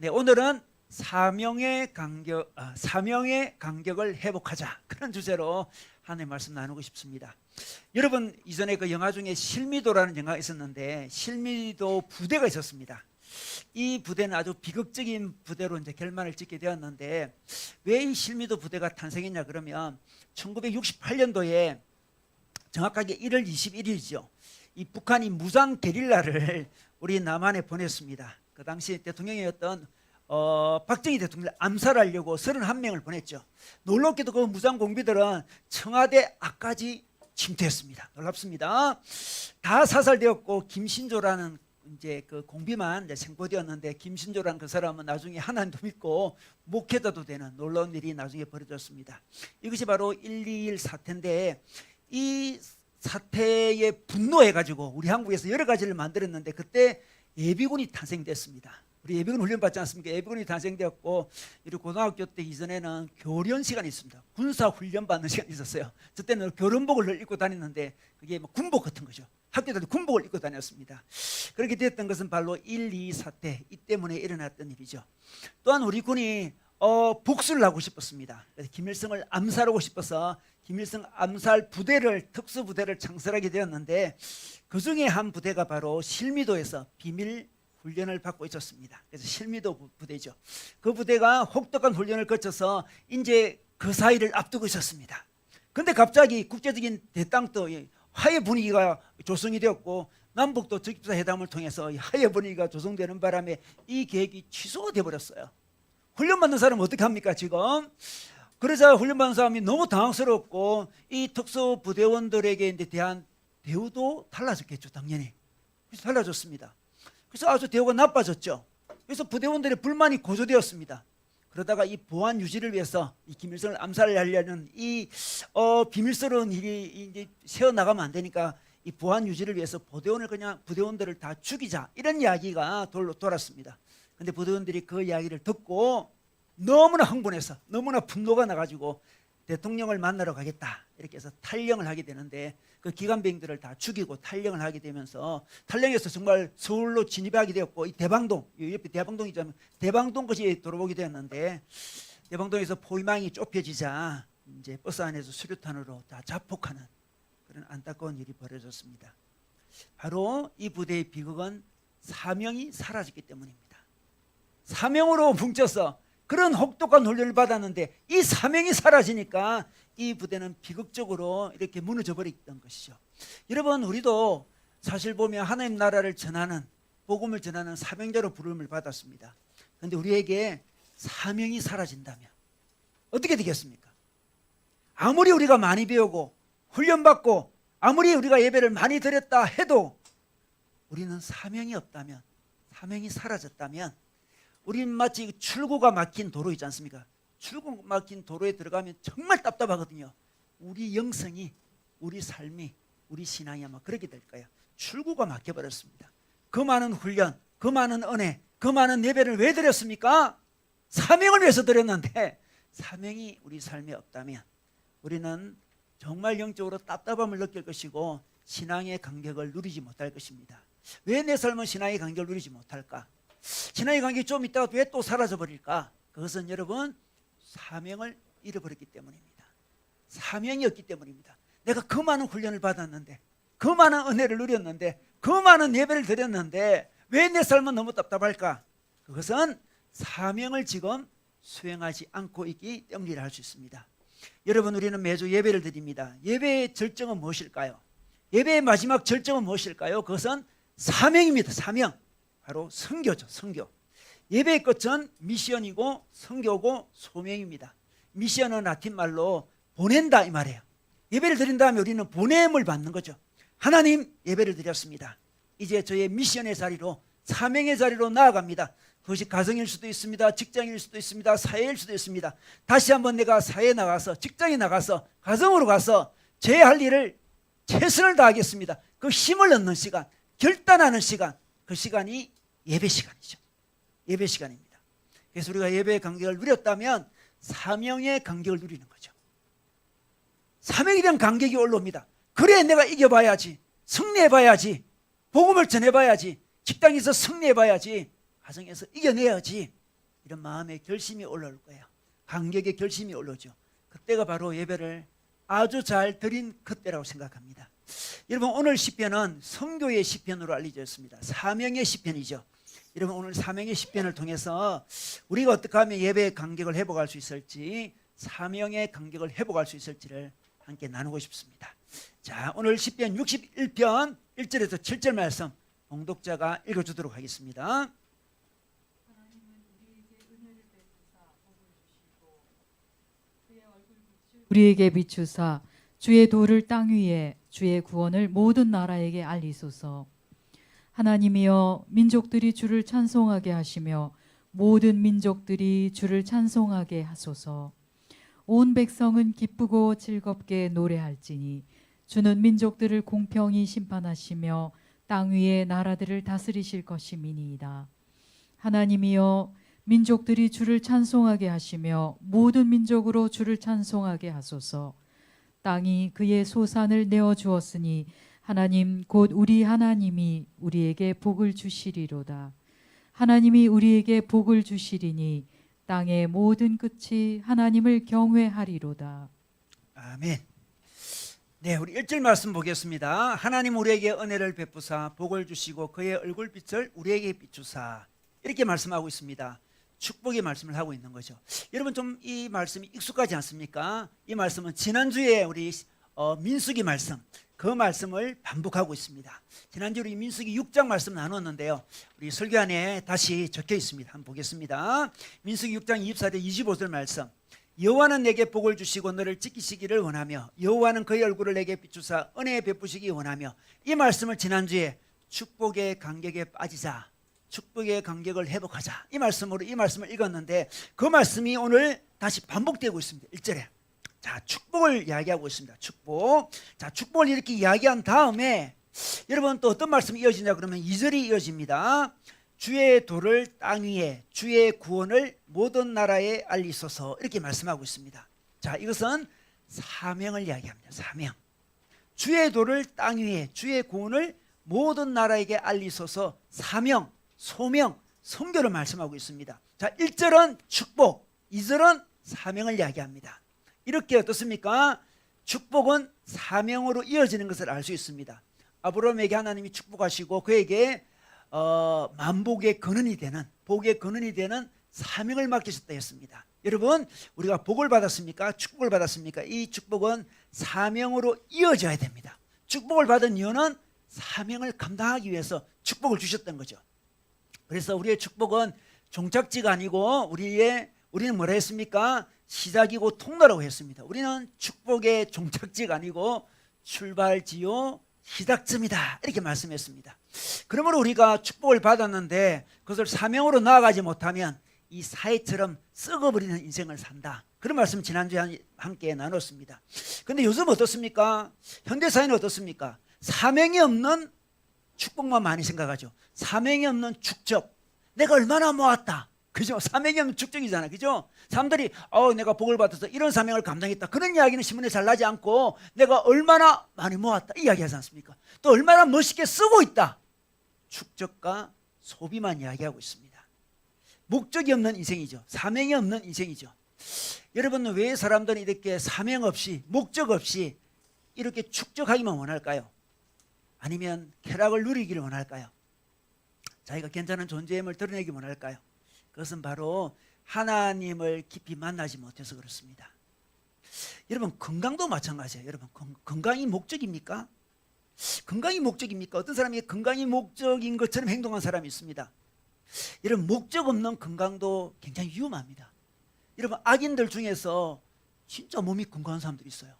네, 오늘은 사명의 간격을 회복하자, 그런 주제로 하나님의 말씀 나누고 싶습니다. 여러분, 이전에 그 영화 중에 실미도라는 영화가 있었는데 실미도 부대가 있었습니다. 이 부대는 아주 비극적인 부대로 이제 결말을 짓게 되었는데, 왜 이 실미도 부대가 탄생했냐 그러면 1968년도에 정확하게 1월 21일이죠. 이 북한이 무장 게릴라를 우리 남한에 보냈습니다. 그 당시 대통령이었던 박정희 대통령을 암살하려고 31명을 보냈죠. 놀랍게도 그 무장 공비들은 청와대 앞까지 침투했습니다. 놀랍습니다. 다 사살되었고 김신조라는 이제 그 공비만 이제 생포되었는데, 김신조라는 그 사람은 나중에 하나님도 믿고 목회자도 되는 놀라운 일이 나중에 벌어졌습니다. 이것이 바로 121 사태인데, 이 사태에 분노해가지고 우리 한국에서 여러 가지를 만들었는데, 그때 예비군이 탄생됐습니다. 우리 예비군 훈련 받지 않습니까? 예비군이 탄생되었고, 우리 고등학교 때 이전에는 교련 시간이 있습니다. 군사 훈련 받는 시간이 있었어요. 그때는 교련복을 입고 다녔는데 그게 뭐 군복 같은 거죠. 학교 다닐 때 군복을 입고 다녔습니다. 그렇게 됐던 것은 바로 1.22 사태, 이 때문에 일어났던 일이죠. 또한 우리 군이 복수를 하고 싶었습니다. 그래서 김일성을 암살하고 싶어서 김일성 암살 부대를, 특수부대를 창설하게 되었는데, 그 중에 한 부대가 바로 실미도에서 비밀 훈련을 받고 있었습니다. 그래서 실미도 부대죠. 그 부대가 혹독한 훈련을 거쳐서 이제 그 사이를 앞두고 있었습니다. 그런데 갑자기 국제적인 대땅도 화해 분위기가 조성이 되었고, 남북도 적립사 회담을 통해서 화해 분위기가 조성되는 바람에 이 계획이 취소가 되어버렸어요. 훈련받는 사람은 어떻게 합니까 지금? 그러자 훈련받는 사람이 너무 당황스럽고, 이 특수부대원들에게 대한 대우도 달라졌겠죠, 당연히. 그래서 달라졌습니다. 그래서 아주 대우가 나빠졌죠. 그래서 부대원들의 불만이 고조되었습니다. 그러다가 이 보안 유지를 위해서 이 김일성을 암살하려는 이 비밀스러운 일이 이제 새어나가면 안 되니까, 이 보안 유지를 위해서 부대원들을 다 죽이자, 이런 이야기가 돌았습니다. 근데 부대원들이 그 이야기를 듣고 너무나 흥분해서, 너무나 분노가 나가지고 대통령을 만나러 가겠다 이렇게 해서 탈영을 하게 되는데, 그 기관병들을 다 죽이고 탈영을 하게 되면서, 탈영에서 정말 서울로 진입하게 되었고, 이 대방동, 옆에 대방동이잖아요. 대방동까지 들어오게 되었는데, 대방동에서 포위망이 좁혀지자 이제 버스 안에서 수류탄으로 다 자폭하는 그런 안타까운 일이 벌어졌습니다. 바로 이 부대의 비극은 사명이 사라졌기 때문입니다. 사명으로 뭉쳐서 그런 혹독한 훈련을 받았는데, 이 사명이 사라지니까 이 부대는 비극적으로 이렇게 무너져 버렸던 것이죠. 여러분, 우리도 사실 보면 하나님 나라를 전하는, 복음을 전하는 사명자로 부름을 받았습니다. 그런데 우리에게 사명이 사라진다면 어떻게 되겠습니까? 아무리 우리가 많이 배우고 훈련받고 아무리 우리가 예배를 많이 드렸다 해도 우리는 사명이 없다면, 사명이 사라졌다면, 우리는 마치 출구가 막힌 도로 있지 않습니까? 출구 막힌 도로에 들어가면 정말 답답하거든요. 우리 영성이, 우리 삶이, 우리 신앙이 아마 그렇게 될 거예요. 출구가 막혀버렸습니다. 그 많은 훈련, 그 많은 은혜, 그 많은 예배를 왜 드렸습니까? 사명을 위해서 드렸는데, 사명이 우리 삶에 없다면 우리는 정말 영적으로 답답함을 느낄 것이고, 신앙의 간격을 누리지 못할 것입니다. 왜 내 삶은 신앙의 간격을 누리지 못할까? 신앙의 간격이 좀 있다가 왜 또 사라져 버릴까? 그것은 여러분, 사명을 잃어버렸기 때문입니다. 사명이 없기 때문입니다. 내가 그 많은 훈련을 받았는데, 그 많은 은혜를 누렸는데, 그 많은 예배를 드렸는데 왜 내 삶은 너무 답답할까? 그것은 사명을 지금 수행하지 않고 있기 때문이라 할 수 있습니다. 여러분, 우리는 매주 예배를 드립니다. 예배의 절정은 무엇일까요? 예배의 마지막 절정은 무엇일까요? 그것은 사명입니다. 사명. 바로 선교죠. 선교. 예배의 끝은 미션이고 선교고 소명입니다. 미션은 라틴 말로 보낸다 이 말이에요. 예배를 드린 다음에 우리는 보냄을 받는 거죠. 하나님, 예배를 드렸습니다. 이제 저의 미션의 자리로, 사명의 자리로 나아갑니다. 그것이 가정일 수도 있습니다. 직장일 수도 있습니다. 사회일 수도 있습니다. 다시 한번 내가 사회에 나가서, 직장에 나가서, 가정으로 가서 제 할 일을 최선을 다하겠습니다. 그 힘을 얻는 시간, 결단하는 시간, 그 시간이 예배 시간이죠. 예배 시간입니다. 그래서 우리가 예배의 간격을 누렸다면 사명의 간격을 누리는 거죠. 사명에 대한 간격이 올라옵니다. 그래, 내가 이겨봐야지, 승리해봐야지, 복음을 전해봐야지, 직장에서 승리해봐야지, 가정에서 이겨내야지, 이런 마음의 결심이 올라올 거예요. 감격의 결심이 올라오죠. 그때가 바로 예배를 아주 잘 드린 그때라고 생각합니다. 여러분, 오늘 시편은 선교의 시편으로 알려져 있습니다. 사명의 시편이죠. 여러분, 오늘 사명의 시편을 통해서 우리가 어떻게 하면 예배의 감격을 회복할 수 있을지, 사명의 감격을 회복할 수 있을지를 함께 나누고 싶습니다. 자, 오늘 시편 61편 1절에서 7절 말씀 봉독자가 읽어주도록 하겠습니다. 우리에게 비추사 주의 도를 땅 위에 주의 구원을 모든 나라에게 알리소서. 하나님이여, 민족들이 주를 찬송하게 하시며 모든 민족들이 주를 찬송하게 하소서. 온 백성은 기쁘고 즐겁게 노래할지니 주는 민족들을 공평히 심판하시며 땅 위의 나라들을 다스리실 것임이니이다. 하나님이여, 민족들이 주를 찬송하게 하시며 모든 민족으로 주를 찬송하게 하소서. 땅이 그의 소산을 내어 주었으니 하나님 곧 우리 하나님이 우리에게 복을 주시리로다. 하나님이 우리에게 복을 주시리니 땅의 모든 끝이 하나님을 경외하리로다. 아멘. 네, 우리 1절 말씀 보겠습니다. 하나님 우리에게 은혜를 베푸사 복을 주시고 그의 얼굴빛을 우리에게 비추사, 이렇게 말씀하고 있습니다. 축복의 말씀을 하고 있는 거죠. 여러분, 좀 이 말씀이 익숙하지 않습니까? 이 말씀은 지난주에 우리 민수기 말씀, 그 말씀을 반복하고 있습니다. 지난주 우리 민수기 6장 말씀 나눴는데요, 우리 설교 안에 다시 적혀 있습니다. 한번 보겠습니다. 민수기 6장 24절 25절 말씀. 여호와는 내게 복을 주시고 너를 지키시기를 원하며 여호와는 그의 얼굴을 내게 비추사 은혜 베푸시기 원하며, 이 말씀을 지난주에 축복의 간격에 빠지자, 축복의 간격을 회복하자, 이 말씀으로 이 말씀을 읽었는데, 그 말씀이 오늘 다시 반복되고 있습니다. 1절에 자, 축복을 이야기하고 있습니다. 축복. 자, 축복을 이렇게 이야기한 다음에 여러분 또 어떤 말씀이 이어지냐 그러면 2절이 이어집니다. 주의 도를 땅 위에 주의 구원을 모든 나라에 알리소서, 이렇게 말씀하고 있습니다. 자, 이것은 사명을 이야기합니다. 사명. 주의 도를 땅 위에 주의 구원을 모든 나라에게 알리소서. 사명, 소명, 선교를 말씀하고 있습니다. 자, 1절은 축복, 2절은 사명을 이야기합니다. 이렇게 어떻습니까? 축복은 사명으로 이어지는 것을 알 수 있습니다. 아브라함에게 하나님이 축복하시고 그에게 만복의 근원이 되는, 복의 근원이 되는 사명을 맡기셨다 했습니다. 여러분, 우리가 복을 받았습니까? 축복을 받았습니까? 이 축복은 사명으로 이어져야 됩니다. 축복을 받은 이유는 사명을 감당하기 위해서 축복을 주셨던 거죠. 그래서 우리의 축복은 종착지가 아니고 우리는 뭐라 했습니까? 시작이고 통로라고 했습니다. 우리는 축복의 종착지가 아니고 출발지요 시작점이다, 이렇게 말씀했습니다. 그러므로 우리가 축복을 받았는데 그것을 사명으로 나아가지 못하면 이 사회처럼 썩어버리는 인생을 산다, 그런 말씀 지난주에 함께 나눴습니다. 그런데 요즘 어떻습니까? 현대사회는 어떻습니까? 사명이 없는 축복만 많이 생각하죠. 사명이 없는 축적, 내가 얼마나 모았다, 그죠? 사명이 없는 축적이잖아, 그죠? 사람들이 내가 복을 받아서 이런 사명을 감당했다, 그런 이야기는 신문에 잘 나지 않고 내가 얼마나 많이 모았다, 이 이야기 하지 않습니까? 또 얼마나 멋있게 쓰고 있다, 축적과 소비만 이야기하고 있습니다. 목적이 없는 인생이죠. 사명이 없는 인생이죠. 여러분은 왜 사람들은 이렇게 사명 없이, 목적 없이 이렇게 축적하기만 원할까요? 아니면 쾌락을 누리기를 원할까요? 자기가 괜찮은 존재임을 드러내기 원할까요? 그것은 바로 하나님을 깊이 만나지 못해서 그렇습니다. 여러분, 건강도 마찬가지예요. 여러분, 건강이 목적입니까? 건강이 목적입니까? 어떤 사람이 건강이 목적인 것처럼 행동한 사람이 있습니다. 여러분, 목적 없는 건강도 굉장히 위험합니다. 여러분, 악인들 중에서 진짜 몸이 건강한 사람들이 있어요.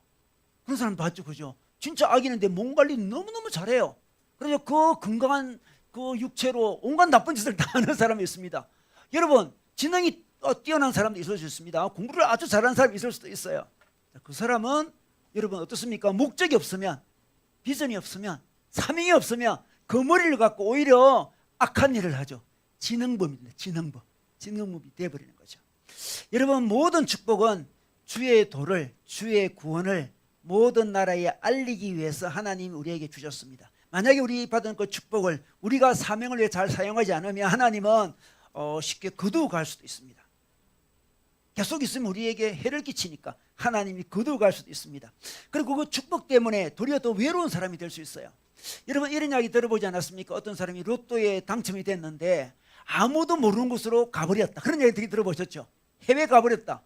그런 사람 봤죠, 그죠? 진짜 악인인데 몸 관리 너무너무 잘해요. 그래서 그 건강한 그 육체로 온갖 나쁜 짓을 다 하는 사람이 있습니다. 여러분, 지능이 뛰어난 사람도 있을 수 있습니다. 공부를 아주 잘하는 사람이 있을 수도 있어요. 그 사람은 여러분 어떻습니까? 목적이 없으면, 비전이 없으면, 사명이 없으면 그 머리를 갖고 오히려 악한 일을 하죠. 지능범입니다. 지능범이 되어버리는 거죠. 여러분, 모든 축복은 주의 도를, 주의 구원을 모든 나라에 알리기 위해서 하나님이 우리에게 주셨습니다. 만약에 우리 받은 그 축복을 우리가 사명을 위해 잘 사용하지 않으면 하나님은 쉽게 거두어 갈 수도 있습니다. 계속 있으면 우리에게 해를 끼치니까 하나님이 거두어갈 수도 있습니다. 그리고 그 축복 때문에 도리어 더 외로운 사람이 될 수 있어요. 여러분 이런 이야기 들어보지 않았습니까? 어떤 사람이 로또에 당첨이 됐는데 아무도 모르는 곳으로 가버렸다. 그런 이야기 들어보셨죠? 해외 가버렸다.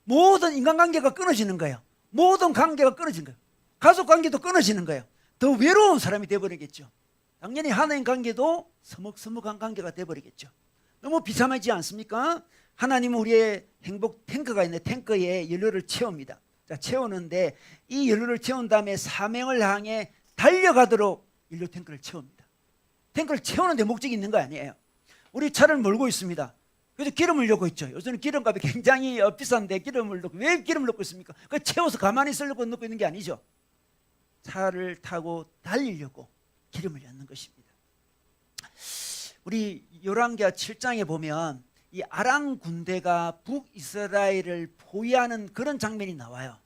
모든 인간관계가 끊어지는 거예요. 모든 관계가 끊어지는 거예요. 가족관계도 끊어지는 거예요. 더 외로운 사람이 되어버리겠죠. 당연히 하나님 관계도 서먹서먹한 관계가 되어버리겠죠. 너무 비참하지 않습니까? 하나님은 우리의 행복 탱크가 있는데 탱크에 연료를 채웁니다. 자, 채우는데 이 연료를 채운 다음에 사명을 향해 달려가도록 연료 탱크를 채웁니다. 탱크를 채우는 데 목적이 있는 거 아니에요. 우리 차를 몰고 있습니다. 그래서 기름을 넣고 있죠. 요새는 기름값이 굉장히 비싼데 기름을 넣고, 왜 기름을 넣고 있습니까? 그 채워서 가만히 있으려고 넣고 있는 게 아니죠. 차를 타고 달리려고 기름을 넣는 것입니다. 우리 열왕기하 7장에 보면 이 아람 군대가 북이스라엘을 포위하는 그런 장면이 나와요.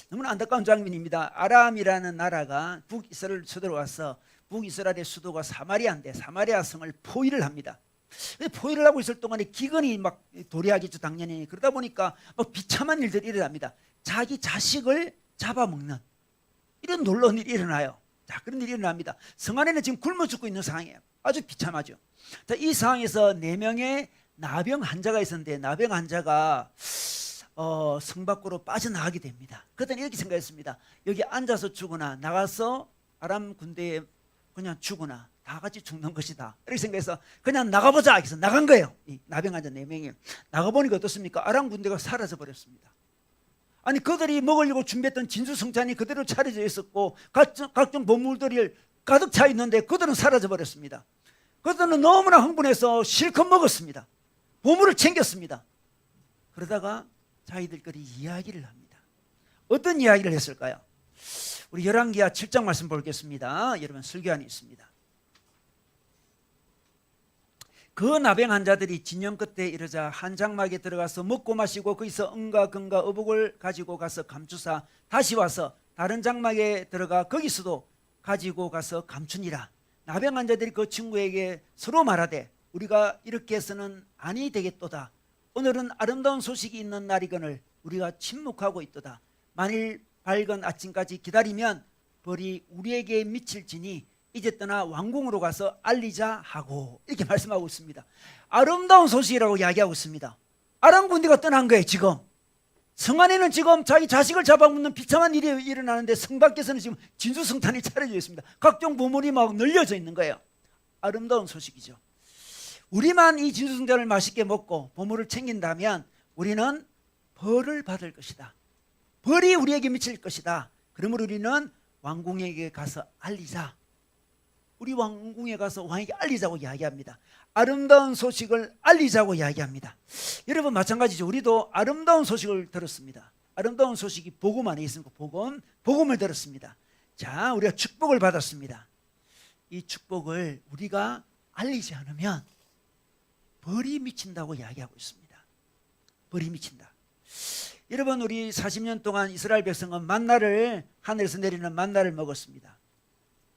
너무나 안타까운 장면입니다. 아람이라는 나라가 북이스라엘을 쳐들어와서 북이스라엘의 수도가 사마리아인데 사마리아 성을 포위를 합니다. 포위를 하고 있을 동안에 기근이 막 도래하겠죠, 당연히. 그러다 보니까 막 비참한 일들이 일어납니다. 자기 자식을 잡아먹는 이런 놀라운 일이 일어나요. 자, 그런 일이 일어납니다. 성 안에는 지금 굶어 죽고 있는 상황이에요. 아주 비참하죠. 자, 이 상황에서 4명의 나병 환자가 있었는데 나병 환자가 성 밖으로 빠져나가게 됩니다. 그때는 이렇게 생각했습니다. 여기 앉아서 죽거나 나가서 아람 군대에 그냥 죽거나 다 같이 죽는 것이다. 이렇게 생각해서 그냥 나가보자. 해서 나간 거예요. 이 나병 환자 4명이. 나가보니까 어떻습니까? 아람 군대가 사라져 버렸습니다. 아니 그들이 먹으려고 준비했던 진수성찬이 그대로 차려져 있었고 각종 보물들이 가득 차 있는데 그들은 사라져 버렸습니다. 그들은 너무나 흥분해서 실컷 먹었습니다. 보물을 챙겼습니다. 그러다가 자기들끼리 이야기를 합니다. 어떤 이야기를 했을까요? 우리 열왕기하 7장 말씀 보겠습니다. 여러분 설교안이 있습니다. 그 나병 환자들이 진영 끝에 이르자 한 장막에 들어가서 먹고 마시고 거기서 은과 금과 의복을 가지고 가서 감추사 다시 와서 다른 장막에 들어가 거기서도 가지고 가서 감추니라. 나병 환자들이 그 친구에게 서로 말하되 우리가 이렇게 해서는 아니 되겠도다. 오늘은 아름다운 소식이 있는 날이거늘 우리가 침묵하고 있도다. 만일 밝은 아침까지 기다리면 벌이 우리에게 미칠지니 이제 떠나 왕궁으로 가서 알리자 하고 이렇게 말씀하고 있습니다. 아름다운 소식이라고 이야기하고 있습니다. 아람 군대가 떠난 거예요. 지금 성 안에는 지금 자기 자식을 잡아먹는 비참한 일이 일어나는데 성 밖에서는 지금 진수성탄이 차려져 있습니다. 각종 보물이 막 널려져 있는 거예요. 아름다운 소식이죠. 우리만 이 진수성탄을 맛있게 먹고 보물을 챙긴다면 우리는 벌을 받을 것이다. 벌이 우리에게 미칠 것이다. 그러므로 우리는 왕궁에게 가서 알리자. 우리 왕궁에 가서 왕에게 알리자고 이야기합니다. 아름다운 소식을 알리자고 이야기합니다. 여러분 마찬가지죠. 우리도 아름다운 소식을 들었습니다. 아름다운 소식이 복음 안에 있으니까 복음을 들었습니다. 자, 우리가 축복을 받았습니다. 이 축복을 우리가 알리지 않으면 벌이 미친다고 이야기하고 있습니다. 벌이 미친다. 여러분 우리 40년 동안 이스라엘 백성은 만나를 하늘에서 내리는 만나를 먹었습니다.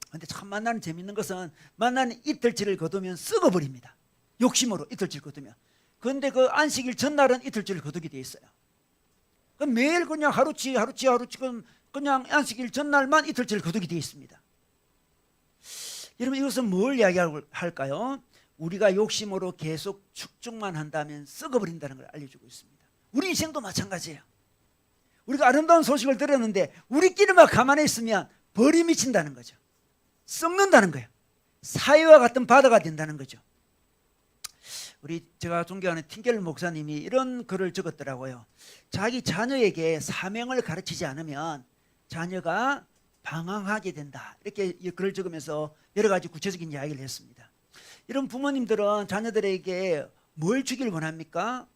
그런데 참 만나는 재밌는 것은 만나는 이틀치를 거두면 썩어버립니다. 욕심으로 이틀치를 거두면. 그런데 그 안식일 전날은 이틀치를 거두게 돼 있어요. 그럼 매일 그냥 하루치 그냥 안식일 전날만 이틀치를 거두게 돼 있습니다. 여러분 이것은 뭘 이야기할까요? 우리가 욕심으로 계속 축적만 한다면 썩어버린다는 걸 알려주고 있습니다. 우리 인생도 마찬가지예요. 우리가 아름다운 소식을 들었는데 우리끼리만 가만히 있으면 벌이 미친다는 거죠. 썩는다는 거예요. 사회와 같은 바다가 된다는 거죠. 제가 존경하는 틴켈 목사님이 이런 글을 적었더라고요. 자기 자녀에게 사명을 가르치지 않으면 자녀가 방황하게 된다. 이렇게 글을 적으면서 여러 가지 구체적인 이야기를 했습니다. 이런 부모님들은 자녀들에게 뭘 주길 원합니까?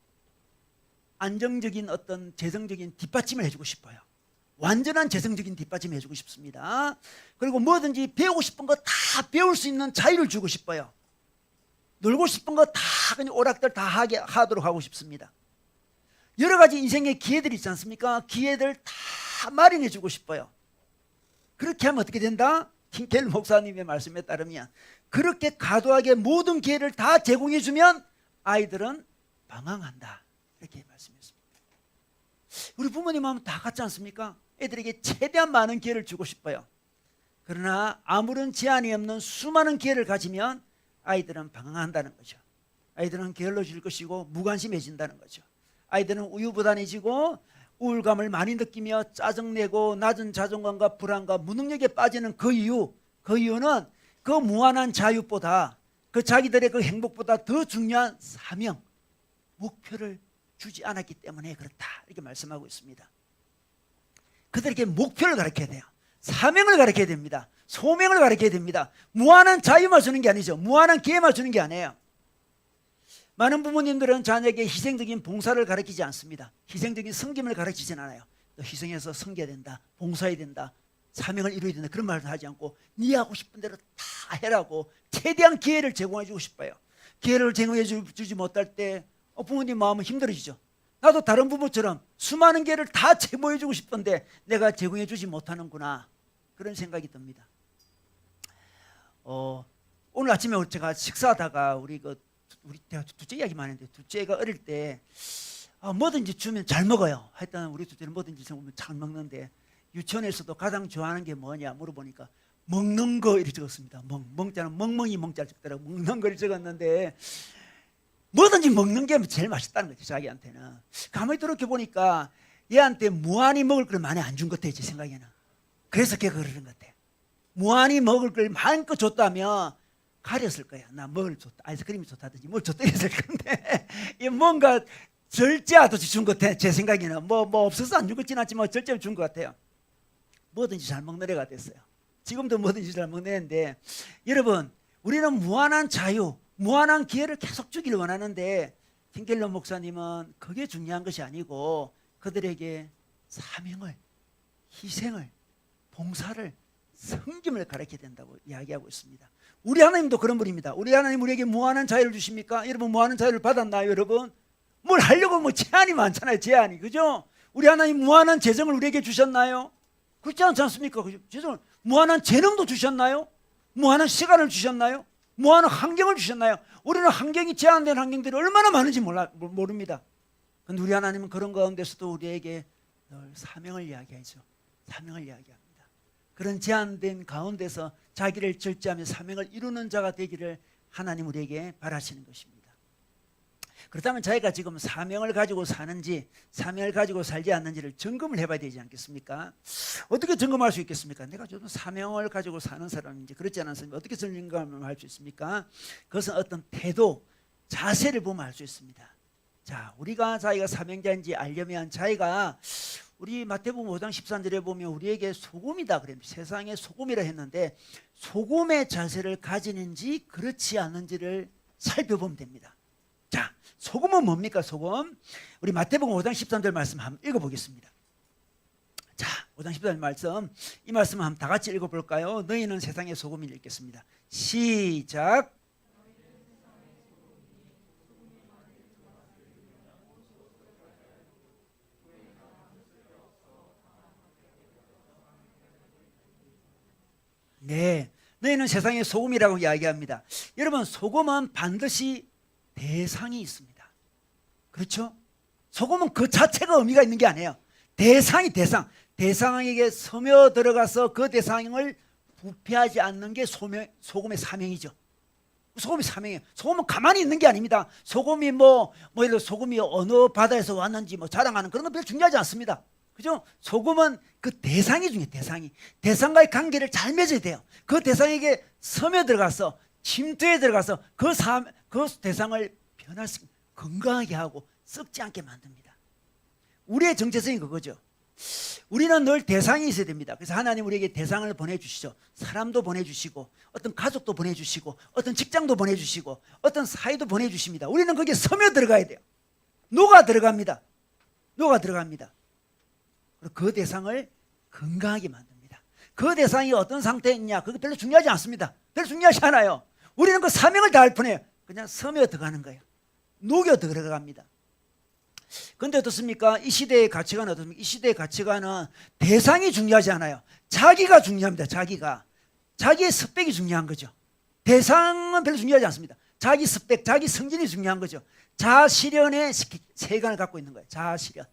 안정적인 어떤 재정적인 뒷받침을 해주고 싶어요. 완전한 재정적인 뒷받침을 해주고 싶습니다. 그리고 뭐든지 배우고 싶은 거 다 배울 수 있는 자유를 주고 싶어요. 놀고 싶은 거 다 그냥 오락들 다 하도록 하고 싶습니다. 여러 가지 인생의 기회들이 있지 않습니까? 기회들 다 마련해 주고 싶어요. 그렇게 하면 어떻게 된다? 틴켈 목사님의 말씀에 따르면 그렇게 과도하게 모든 기회를 다 제공해 주면 아이들은 방황한다. 이렇게 말씀했습니다. 우리 부모님 하면 다 같지 않습니까? 애들에게 최대한 많은 기회를 주고 싶어요. 그러나 아무런 제한이 없는 수많은 기회를 가지면 아이들은 방황한다는 거죠. 아이들은 게을러질 것이고 무관심해진다는 거죠. 아이들은 우유부단해지고 우울감을 많이 느끼며 짜증내고 낮은 자존감과 불안과 무능력에 빠지는 그 이유는 그 무한한 자유보다 그 자기들의 그 행복보다 더 중요한 사명, 목표를 주지 않았기 때문에 그렇다, 이렇게 말씀하고 있습니다. 그들에게 목표를 가르쳐야 돼요. 사명을 가르쳐야 됩니다. 소명을 가르쳐야 됩니다. 무한한 자유만 주는 게 아니죠. 무한한 기회만 주는 게 아니에요. 많은 부모님들은 자녀에게 희생적인 봉사를 가르치지 않습니다. 희생적인 섬김을 가르치진 않아요. 너 희생해서 섬겨야 된다, 봉사해야 된다, 사명을 이루어야 된다, 그런 말을 하지 않고 네 하고 싶은 대로 다 해라고 최대한 기회를 제공해 주고 싶어요. 기회를 제공해 주지 못할 때 부모님 마음은 힘들어지죠. 나도 다른 부모처럼 수많은 기회를 다 제공해 주고 싶은데 내가 제공해 주지 못하는구나, 그런 생각이 듭니다. 오늘 아침에 제가 식사하다가 우리 둘째 이야기만 했는데, 둘째가 어릴 때 뭐든지 주면 잘 먹어요. 하여튼 우리 둘째는 뭐든지 주면 잘 먹는데 유치원에서도 가장 좋아하는 게 뭐냐 물어보니까 먹는 거 이렇게 적었습니다. 멍자는 멍멍이 멍자를 적더라고. 먹는 거를 적었는데 뭐든지 먹는 게 제일 맛있다는 거죠, 자기한테는. 가만히 들어게 보니까 얘한테 무한히 먹을 걸 많이 안 준 것 같아요, 제 생각에는. 그래서 걔가 그러는 것 같아요. 무한히 먹을 걸 마음껏 줬다면 가렸을 거야. 나 뭘 줬다, 아이스크림이 좋다든지 뭘 줬다 했을 건데 뭔가 절제하듯이 준 것 같아. 제 생각에는 뭐 없어서 안 준 것 같지는 않지만 절제로 준 것 같아요. 뭐든지 잘 먹는 애가 됐어요. 지금도 뭐든지 잘 먹는 애인데, 여러분, 우리는 무한한 자유, 무한한 기회를 계속 주기를 원하는데 김켈러 목사님은 그게 중요한 것이 아니고 그들에게 사명을, 희생을, 봉사를, 섬김을 가르쳐야 된다고 이야기하고 있습니다. 우리 하나님도 그런 분입니다. 우리 하나님 우리에게 무한한 자유를 주십니까? 여러분, 무한한 자유를 받았나요? 여러분, 뭘 하려고 제한이 많잖아요. 제한이, 그죠? 우리 하나님 무한한 재정을 우리에게 주셨나요? 그렇지 않지 않습니까? 재정을, 무한한 재능도 주셨나요? 무한한 시간을 주셨나요? 무한한 환경을 주셨나요? 우리는 환경이 제한된 환경들이 얼마나 많은지 모릅니다. 그런데 우리 하나님은 그런 가운데서도 우리에게 늘 사명을 이야기하죠. 사명을 이야기합니다. 그런 제한된 가운데서 자기를 절제하며 사명을 이루는 자가 되기를 하나님 우리에게 바라시는 것입니다. 그렇다면 자기가 지금 사명을 가지고 사는지 사명을 가지고 살지 않는지를 점검을 해봐야 되지 않겠습니까? 어떻게 점검할 수 있겠습니까? 내가 좀 사명을 가지고 사는 사람인지 그렇지 않은 사람인지 어떻게 점검을 할 수 있습니까? 그것은 어떤 태도, 자세를 보면 알 수 있습니다. 자, 우리가 자기가 사명자인지 알려면 자기가, 우리 마태복음 5장 13절에 보면 우리에게 소금이다 그래요. 세상의 소금이라 했는데 소금의 자세를 가지는지 그렇지 않은지를 살펴보면 됩니다. 자, 소금은 뭡니까? 소금. 우리 마태복음 5장 13절 말씀 한번 읽어보겠습니다. 자, 5장 13절 말씀, 이 말씀 한번 다 같이 읽어볼까요? 너희는 세상의 소금을 읽겠습니다. 시작. 네, 너희는 세상의 소금이라고 이야기합니다. 여러분, 소금은 반드시 대상이 있습니다. 그렇죠? 소금은 그 자체가 의미가 있는 게 아니에요. 대상에게 스며 들어가서 그 대상을 부패하지 않는 게 소금의 사명이죠. 소금이 사명이에요. 소금은 가만히 있는 게 아닙니다. 소금이 예를 들어 소금이 어느 바다에서 왔는지 자랑하는 그런 건 별로 중요하지 않습니다. 그죠? 소금은 그 대상이 중요해요. 대상과의 관계를 잘 맺어야 돼요. 그 대상에게 스며 들어가서 침투에 들어가서 그 대상을 건강하게 하고 썩지 않게 만듭니다. 우리의 정체성이 그거죠. 우리는 늘 대상이 있어야 됩니다. 그래서 하나님 우리에게 대상을 보내주시죠. 사람도 보내주시고 어떤 가족도 보내주시고 어떤 직장도 보내주시고 어떤 사회도 보내주십니다. 우리는 거기에 스며 들어가야 돼요. 녹아 들어갑니다. 그 대상을 건강하게 만듭니다. 그 대상이 어떤 상태에 있냐, 그거 별로 중요하지 않습니다. 별로 중요하지 않아요. 우리는 그 사명을 다할 뿐이에요. 그냥 스며 들어가는 거예요. 녹여 들어갑니다. 그런데 어떻습니까? 이 시대의 가치관은 어떻습니까? 이 시대의 가치관은 대상이 중요하지 않아요. 자기가 중요합니다. 자기의 스펙이 중요한 거죠. 대상은 별로 중요하지 않습니다. 자기 스펙, 자기 성진이 중요한 거죠. 자아실현의 세관을 갖고 있는 거예요. 자아실현.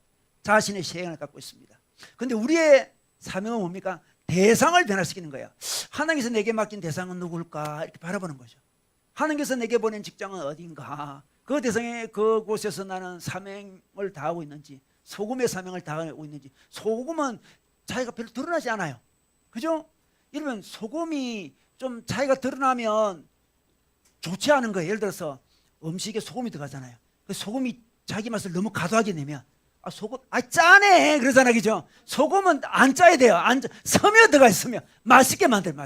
자신의 세계관을 갖고 있습니다. 그런데 우리의 사명은 뭡니까? 대상을 변화시키는 거예요. 하나님께서 내게 맡긴 대상은 누굴까? 이렇게 바라보는 거죠. 하나님께서 내게 보낸 직장은 어딘가? 그 대상에 그곳에서 나는 사명을 다하고 있는지, 소금의 사명을 다하고 있는지. 소금은 자기가 별로 드러나지 않아요. 그죠? 이러면 소금이 좀 자기가 드러나면 좋지 않은 거예요. 예를 들어서 음식에 소금이 들어가잖아요. 그 소금이 자기 맛을 너무 과도하게 내면 소금 짜네 그러잖아요. 그죠? 소금은 안 짜야 돼요. 스며 들어가 있으면 맛있게 만들어요.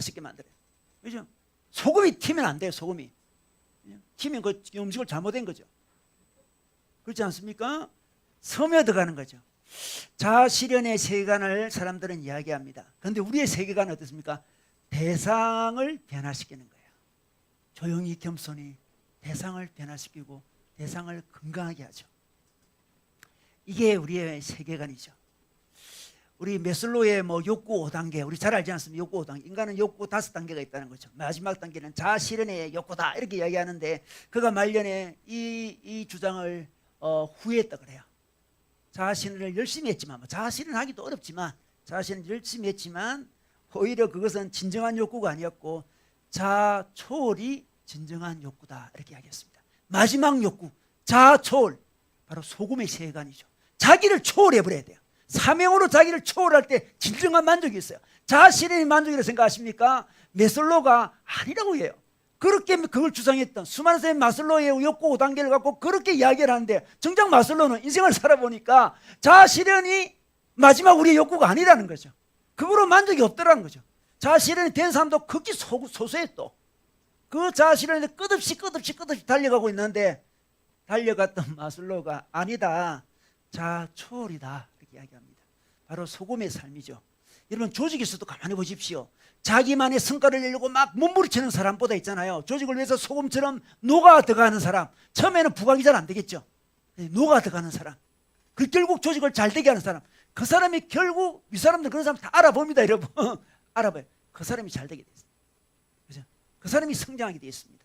그죠? 소금이 튀면 안 돼요. 소금이 튀면 그 음식을 잘못된 거죠. 그렇지 않습니까? 스며 들어가는 거죠. 자아실현의 세계관을 사람들은 이야기합니다. 그런데 우리의 세계관은 어떻습니까? 대상을 변화시키는 거예요. 조용히 겸손히 대상을 변화시키고 대상을 건강하게 하죠. 이게 우리의 세계관이죠. 우리 메슬로의 욕구 5단계, 우리 잘 알지 않습니까? 욕구 5단계. 인간은 욕구 5단계가 있다는 거죠. 마지막 단계는 자아실현의 욕구다 이렇게 이야기하는데, 그가 말년에 이 주장을 후회했다 그래요. 자아실현을 열심히 했지만, 자아실현하기도 어렵지만 자아실현 열심히 했지만 오히려 그것은 진정한 욕구가 아니었고 자아초월이 진정한 욕구다 이렇게 이야기했습니다. 마지막 욕구, 자아초월, 바로 소금의 세계관이죠. 자기를 초월해버려야 돼요. 사명으로 자기를 초월할 때 진정한 만족이 있어요. 자아실현이 만족이라고 생각하십니까? 메슬로가 아니라고 해요. 그렇게 그걸 주장했던 수많은 사람이 마슬로의 욕구 5단계를 갖고 그렇게 이야기를 하는데, 정작 마슬로는 인생을 살아보니까 자아실현이 마지막 우리의 욕구가 아니라는 거죠. 그거로 만족이 없더라는 거죠. 자아실현이 된 사람도 극히 소수해. 또 그 자아실현에 끝없이 달려가고 있는데, 달려갔던 마슬로가 아니다, 자초월이다 이렇게 이야기합니다. 바로 소금의 삶이죠. 여러분, 조직에서도 가만히 보십시오. 자기만의 성과를 내려고 막 몸부림치는 사람보다 있잖아요, 조직을 위해서 소금처럼 녹아 들어가는 사람. 처음에는 부각이 잘 안 되겠죠. 녹아 들어가는 사람, 그 결국 조직을 잘 되게 하는 사람, 그 사람이 결국 윗사람들 그런 사람 다 알아봅니다. 여러분 알아봐요. 그 사람이 잘 되게 됐어요. 그죠? 그 사람이 성장하게 되어 있습니다.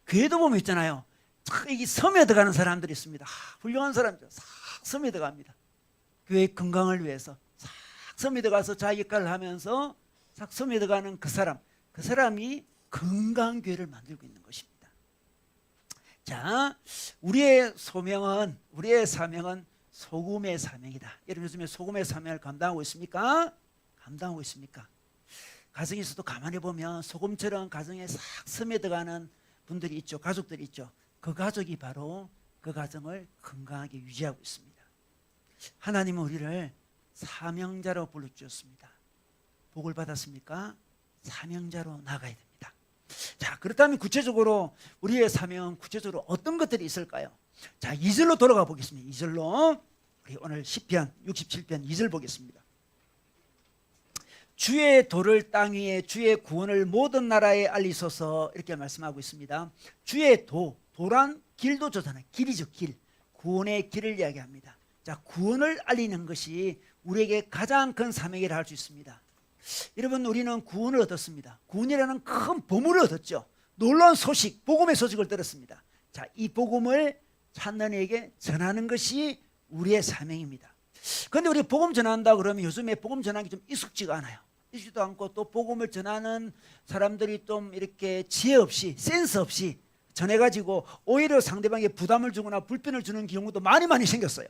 교회도 보면 있잖아요, 이 섬에 들어가는 사람들이 있습니다. 훌륭한 사람들 싹 섬에 들어갑니다. 교회 건강을 위해서 싹 섬에 들어가서 자기 역할을 하면서 싹 섬에 들어가는 그 사람이 건강한 교회를 만들고 있는 것입니다. 자, 우리의 사명은 소금의 사명이다. 여러분, 요즘에 소금의 사명을 감당하고 있습니까? 감당하고 있습니까? 가정에서도 가만히 보면 소금처럼 가정에 싹 섬에 들어가는 분들이 있죠. 가족들이 있죠. 그 가족이 바로 그 가정을 건강하게 유지하고 있습니다. 하나님은 우리를 사명자로 불러주셨습니다. 복을 받았습니까? 사명자로 나가야 됩니다. 자, 그렇다면 구체적으로 우리의 사명은 구체적으로 어떤 것들이 있을까요? 자, 2절로 돌아가 보겠습니다. 2절로 우리 오늘 시편 67편 2절 보겠습니다. 주의 도를 땅 위에, 주의 구원을 모든 나라에 알리소서 이렇게 말씀하고 있습니다. 주의 도란 길도 저잖아요. 길이죠, 길. 구원의 길을 이야기합니다. 자, 구원을 알리는 것이 우리에게 가장 큰 사명이라 할 수 있습니다. 여러분, 우리는 구원을 얻었습니다. 구원이라는 큰 보물을 얻었죠. 놀라운 소식, 복음의 소식을 들었습니다. 자, 이 복음을 찾는 이에게 전하는 것이 우리의 사명입니다. 그런데 우리 복음 전한다 그러면 요즘에 복음 전하기 좀 익숙지가 않아요. 익숙지도 않고, 또 복음을 전하는 사람들이 좀 이렇게 지혜 없이, 센스 없이 전해가지고 오히려 상대방에게 부담을 주거나 불편을 주는 경우도 많이 생겼어요.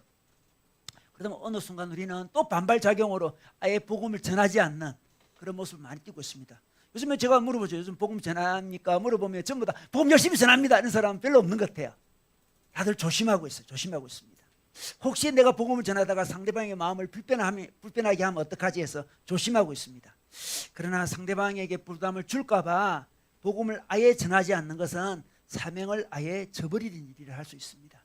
그러면 어느 순간 우리는 또 반발작용으로 아예 복음을 전하지 않는 그런 모습을 많이 띄고 있습니다. 요즘에 제가 물어보죠. 요즘 복음 전합니까? 물어보면 전부 다 복음 열심히 전합니다 이런 사람은 별로 없는 것 같아요. 다들 조심하고 있어요. 조심하고 있습니다. 혹시 내가 복음을 전하다가 상대방의 마음을 불편하게 하면 어떡하지 해서 조심하고 있습니다. 그러나 상대방에게 부담을 줄까 봐 복음을 아예 전하지 않는 것은 사명을 아예 저버리는 일이라 할 수 있습니다.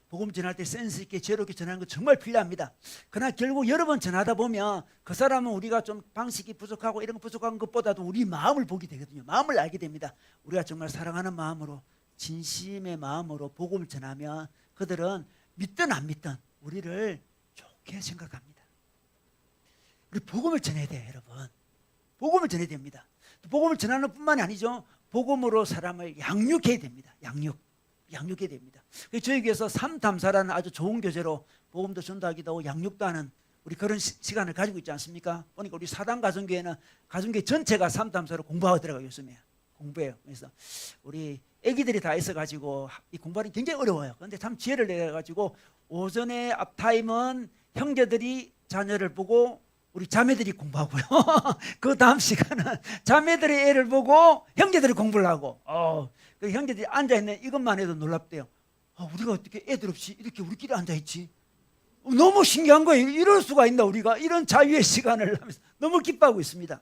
복음 전할 때 센스 있게 지혜롭게 전하는 거 정말 필요합니다. 그러나 결국 여러 번 전하다 보면 그 사람은 우리가 좀 방식이 부족하고 이런 거 부족한 것보다도 우리 마음을 보게 되거든요. 마음을 알게 됩니다. 우리가 정말 사랑하는 마음으로, 진심의 마음으로 복음을 전하면 그들은 믿든 안 믿든 우리를 좋게 생각합니다. 우리 복음을 전해야 돼요, 여러분. 복음을 전해야 됩니다. 복음을 전하는 뿐만이 아니죠. 복음으로 사람을 양육해야 됩니다. 양육. 양육해야 됩니다. 그래서 저희 교회에서 삼담사라는 아주 좋은 교재로 복음도 전도하기도 하고 양육도 하는 우리 그런 시간을 가지고 있지 않습니까? 보니까 우리 사당 가정교회는 가정교회 전체가 삼담사로 공부하고 들어가요. 요즘에 공부해요. 그래서 우리 아기들이 다 있어가지고 이 공부하는 게 굉장히 어려워요. 그런데 참 지혜를 내가지고 오전에 앞타임은 형제들이 자녀를 보고 우리 자매들이 공부하고요. 그 다음 시간은 자매들이 애를 보고 형제들이 공부를 하고 그 형제들이 앉아있는 이것만 해도 놀랍대요. 우리가 어떻게 애들 없이 이렇게 우리끼리 앉아있지? 너무 신기한 거예요. 이럴 수가 있나 우리가 이런 자유의 시간을 하면서 너무 기뻐하고 있습니다.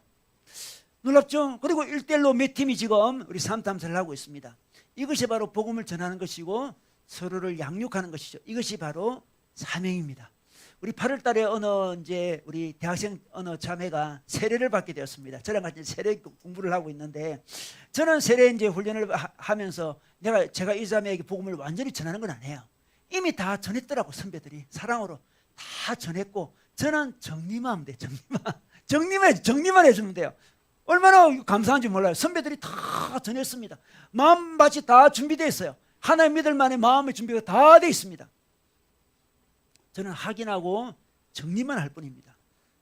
놀랍죠? 그리고 1대1로 몇 팀이 지금 우리 삼탐사를 하고 있습니다. 이것이 바로 복음을 전하는 것이고 서로를 양육하는 것이죠. 이것이 바로 사명입니다. 우리 8월 달에 어느 이제 우리 대학생 어느 자매가 세례를 받게 되었습니다. 저랑 같이 세례 공부를 하고 있는데 저는 세례 이제 훈련을 하면서 제가 이 자매에게 복음을 완전히 전하는 건 아니에요. 이미 다 전했더라고. 선배들이 사랑으로 다 전했고 저는 정리만 하면 돼. 정리만 해주면 돼요. 얼마나 감사한지 몰라요. 선배들이 다 전했습니다. 마음밭이 다 준비되어 있어요. 하나님 믿을 만의 마음의 준비가 다 되어 있습니다. 저는 확인하고 정리만 할 뿐입니다.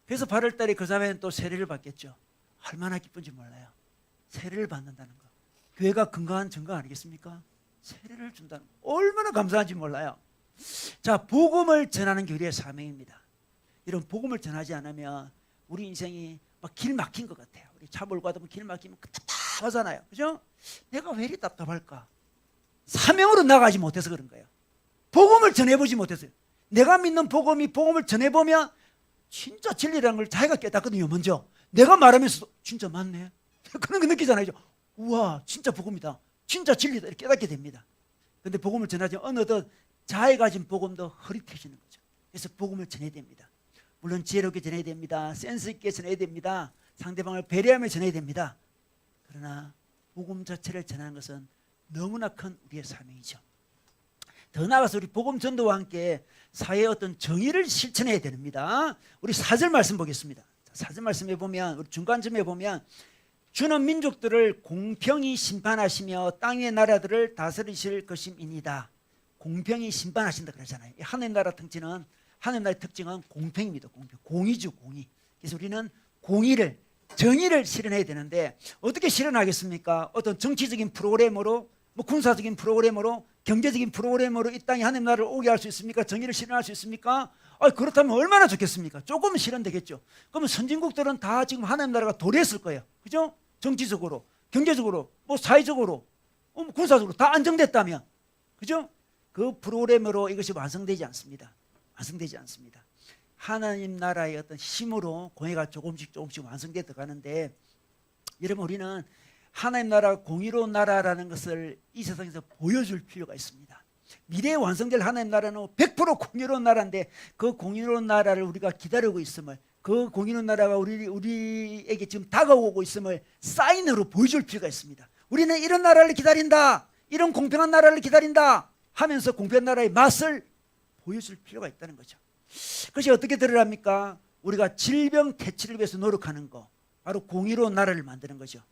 그래서 8월 달에 그 자매는 또 세례를 받겠죠. 얼마나 기쁜지 몰라요. 세례를 받는다는 거. 교회가 건강한 증거 아니겠습니까? 세례를 준다는 거. 얼마나 감사한지 몰라요. 자, 복음을 전하는 게 우리의 사명입니다. 이런 복음을 전하지 않으면 우리 인생이 막 길 막힌 것 같아요. 우리 차 몰고 가다 보면 길 막히면 답답하잖아요. 그죠? 내가 왜 이리 답답할까? 사명으로 나가지 못해서 그런 거예요. 복음을 전해보지 못해서요. 내가 믿는 복음을 전해보면 진짜 진리라는 걸 자기가 깨닫거든요. 먼저 내가 말하면서 진짜 맞네 그런 거 느끼잖아요. 우와 진짜 복음이다, 진짜 진리다 이렇게 깨닫게 됩니다. 그런데 복음을 전하지 어느덧 자기가 가진 복음도 흐릿해지는 거죠. 그래서 복음을 전해야 됩니다. 물론 지혜롭게 전해야 됩니다. 센스 있게 전해야 됩니다. 상대방을 배려하며 전해야 됩니다. 그러나 복음 자체를 전하는 것은 너무나 큰 우리의 사명이죠. 더 나아가서 우리 복음 전도와 함께 사회의 어떤 정의를 실천해야 됩니다. 우리 4절 말씀 보겠습니다. 4절 말씀에 보면 우리 중간쯤에 보면 주는 민족들을 공평히 심판하시며 땅의 나라들을 다스리실 것임이니다. 공평히 심판하신다 그러잖아요. 하나님 나라 통치는 하나님 나라의 특징은 공평입니다. 공의죠, 공의. 그래서 우리는 공의를 정의를 실현해야 되는데 어떻게 실현하겠습니까? 어떤 정치적인 프로그램으로 뭐 군사적인 프로그램으로 경제적인 프로그램으로 이 땅에 하나님 나라를 오게 할 수 있습니까? 정의를 실현할 수 있습니까? 그렇다면 얼마나 좋겠습니까? 조금은 실현되겠죠. 그러면 선진국들은 다 지금 하나님 나라가 도래했을 거예요. 그죠? 정치적으로, 경제적으로, 뭐 사회적으로, 군사적으로 다 안정됐다면, 그죠? 그 프로그램으로 이것이 완성되지 않습니다. 완성되지 않습니다. 하나님 나라의 어떤 힘으로 공예가 조금씩 완성되어 가는데, 여러분 우리는 하나님 나라 공의로운 나라라는 것을 이 세상에서 보여줄 필요가 있습니다. 미래에 완성될 하나님 나라는 100% 공의로운 나라인데 그 공의로운 나라를 우리가 기다리고 있음을, 그 공의로운 나라가 우리에게 지금 다가오고 있음을 사인으로 보여줄 필요가 있습니다. 우리는 이런 나라를 기다린다, 이런 공평한 나라를 기다린다 하면서 공평한 나라의 맛을 보여줄 필요가 있다는 거죠. 그것이 어떻게 드러납니까? 우리가 질병 퇴치를 위해서 노력하는 거, 바로 공의로운 나라를 만드는 거죠.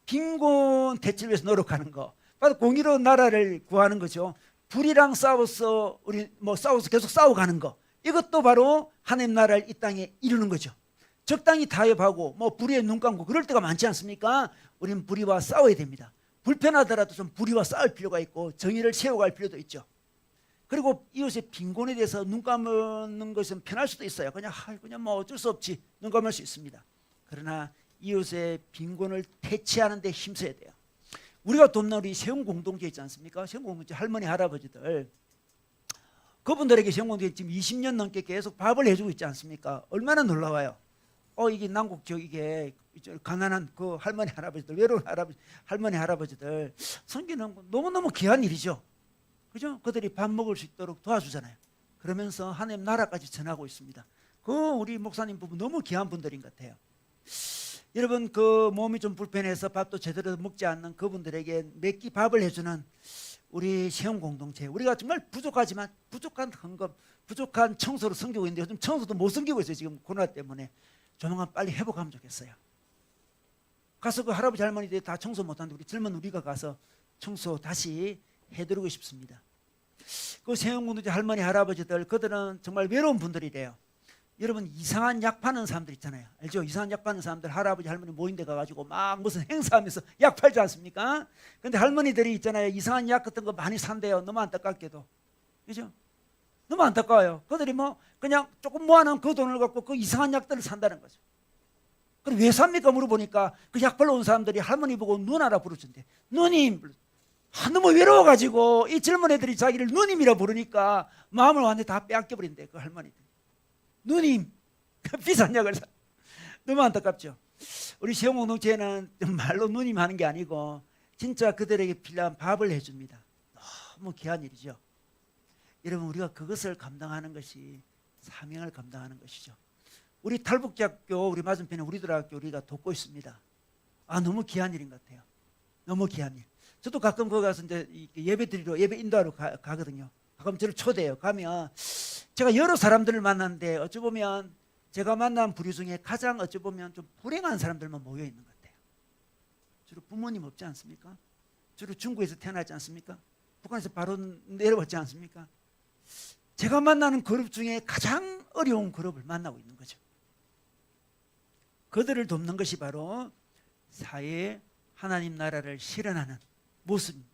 빈곤 퇴치를 위해서 노력하는 거, 바로 공의로운 나라를 구하는 거죠. 불이랑 싸워서 계속 싸워가는 거, 이것도 바로 하나님 나라를 이 땅에 이루는 거죠. 적당히 타협하고 불의에 눈 감고 그럴 때가 많지 않습니까? 우리는 불의와 싸워야 됩니다. 불편하더라도 좀 불의와 싸울 필요가 있고 정의를 세워갈 필요도 있죠. 그리고 이웃의 빈곤에 대해서 눈 감는 것은 편할 수도 있어요. 그냥 뭐 어쩔 수 없지, 눈 감을 수 있습니다. 그러나 이웃의 빈곤을 퇴치하는 데 힘써야 돼요. 우리가 돕는 우리 세운 공동체 있지 않습니까? 세운 공동체 할머니 할아버지들, 그분들에게 세운 공동체 지금 20년 넘게 계속 밥을 해주고 있지 않습니까? 얼마나 놀라워요. 이게 남국 지역에 가난한 그 할머니 할아버지들, 외로운 할머니 할아버지들 섬기는 거 너무너무 귀한 일이죠. 그죠? 그들이 밥 먹을 수 있도록 도와주잖아요. 그러면서 하나님 나라까지 전하고 있습니다. 우리 목사님 부부 너무 귀한 분들인 것 같아요. 여러분 그 몸이 좀 불편해서 밥도 제대로 먹지 않는 그분들에게 몇 끼 밥을 해주는 우리 세움 공동체, 우리가 정말 부족하지만 부족한 헌금, 부족한 청소를 섬기고 있는데 요즘 청소도 못 섬기고 있어요. 지금 코로나 때문에. 조만간 빨리 회복하면 좋겠어요. 가서 그 할아버지 할머니들이 다 청소 못하는데 우리가 가서 청소 다시 해드리고 싶습니다. 그 세운공동체 할머니 할아버지들 그들은 정말 외로운 분들이래요. 여러분 이상한 약 파는 사람들 있잖아요. 알죠? 이상한 약 파는 사람들 할아버지 할머니 모인 데 가가지고 막 무슨 행사하면서 약 팔지 않습니까? 근데 할머니들이 있잖아요. 이상한 약 같은 거 많이 산대요. 너무 안타깝게도. 그죠? 너무 안타까워요. 그들이 뭐 그냥 조금 모아놓은 그 돈을 갖고 그 이상한 약들을 산다는 거죠. 그럼 왜 삽니까? 물어보니까 그 약 팔러 온 사람들이 할머니 보고 누나라 부르던데. 누님. 너무 외로워가지고 이 젊은 애들이 자기를 누님이라 부르니까 마음을 완전히 다 빼앗겨버린대. 그 할머니들. 누님. 비싼 약을 사. 너무 안타깝죠. 우리 세운공동체는 말로 누님 하는 게 아니고 진짜 그들에게 필요한 밥을 해줍니다. 너무 귀한 일이죠. 여러분 우리가 그것을 감당하는 것이 사명을 감당하는 것이죠. 우리 탈북대학교 우리 맞은편에 우리들학교 우리가 돕고 있습니다. 너무 귀한 일인 것 같아요. 너무 귀한 일. 저도 가끔 거기 가서 이제 예배 드리러 예배 인도하러 가거든요. 가끔 저를 초대해요. 가면 제가 여러 사람들을 만났는데 어찌 보면 제가 만난 부류 중에 가장 어찌 보면 좀 불행한 사람들만 모여 있는 것 같아요. 주로 부모님 없지 않습니까? 주로 중국에서 태어나지 않습니까? 북한에서 바로 내려왔지 않습니까? 제가 만나는 그룹 중에 가장 어려운 그룹을 만나고 있는 거죠. 그들을 돕는 것이 바로 사회에 하나님 나라를 실현하는 모습입니다.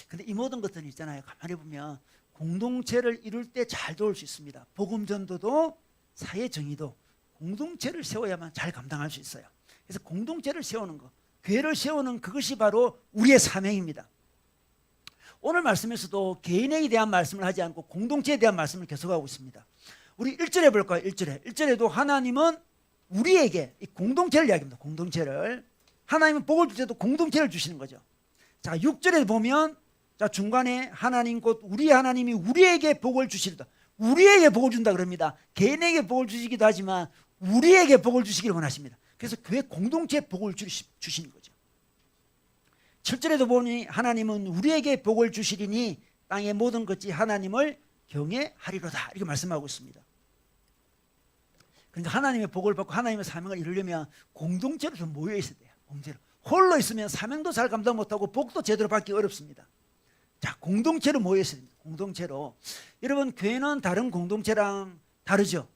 근데 이 모든 것들은 있잖아요. 가만히 보면 공동체를 이룰 때 잘 도울 수 있습니다. 복음 전도도 사회 정의도 공동체를 세워야만 잘 감당할 수 있어요. 그래서 공동체를 세우는 것, 교회를 세우는 그것이 바로 우리의 사명입니다. 오늘 말씀에서도 개인에 대한 말씀을 하지 않고 공동체에 대한 말씀을 계속하고 있습니다. 우리 1절에 볼까요? 1절에도 하나님은 우리에게 이 공동체를 이야기합니다. 공동체를. 하나님은 복을 줄 때도 공동체를 주시는 거죠. 자, 6절에 보면 자, 중간에 하나님 곧 우리 하나님이 우리에게 복을 주시리다. 우리에게 복을 준다 그럽니다. 개인에게 복을 주시기도 하지만 우리에게 복을 주시기를 원하십니다. 그래서 교회 공동체에 복을 주시는 거죠. 7절에도 보니 하나님은 우리에게 복을 주시리니 땅의 모든 것이 하나님을 경외하리로다. 이렇게 말씀하고 있습니다. 그러니까 하나님의 복을 받고 하나님의 사명을 이루려면 공동체로 좀 모여 있어야 돼요. 공동체로. 홀로 있으면 사명도 잘 감당 못하고 복도 제대로 받기 어렵습니다. 자, 공동체로 모여 있어야 됩니다. 공동체로. 여러분 교회는 다른 공동체랑 다르죠.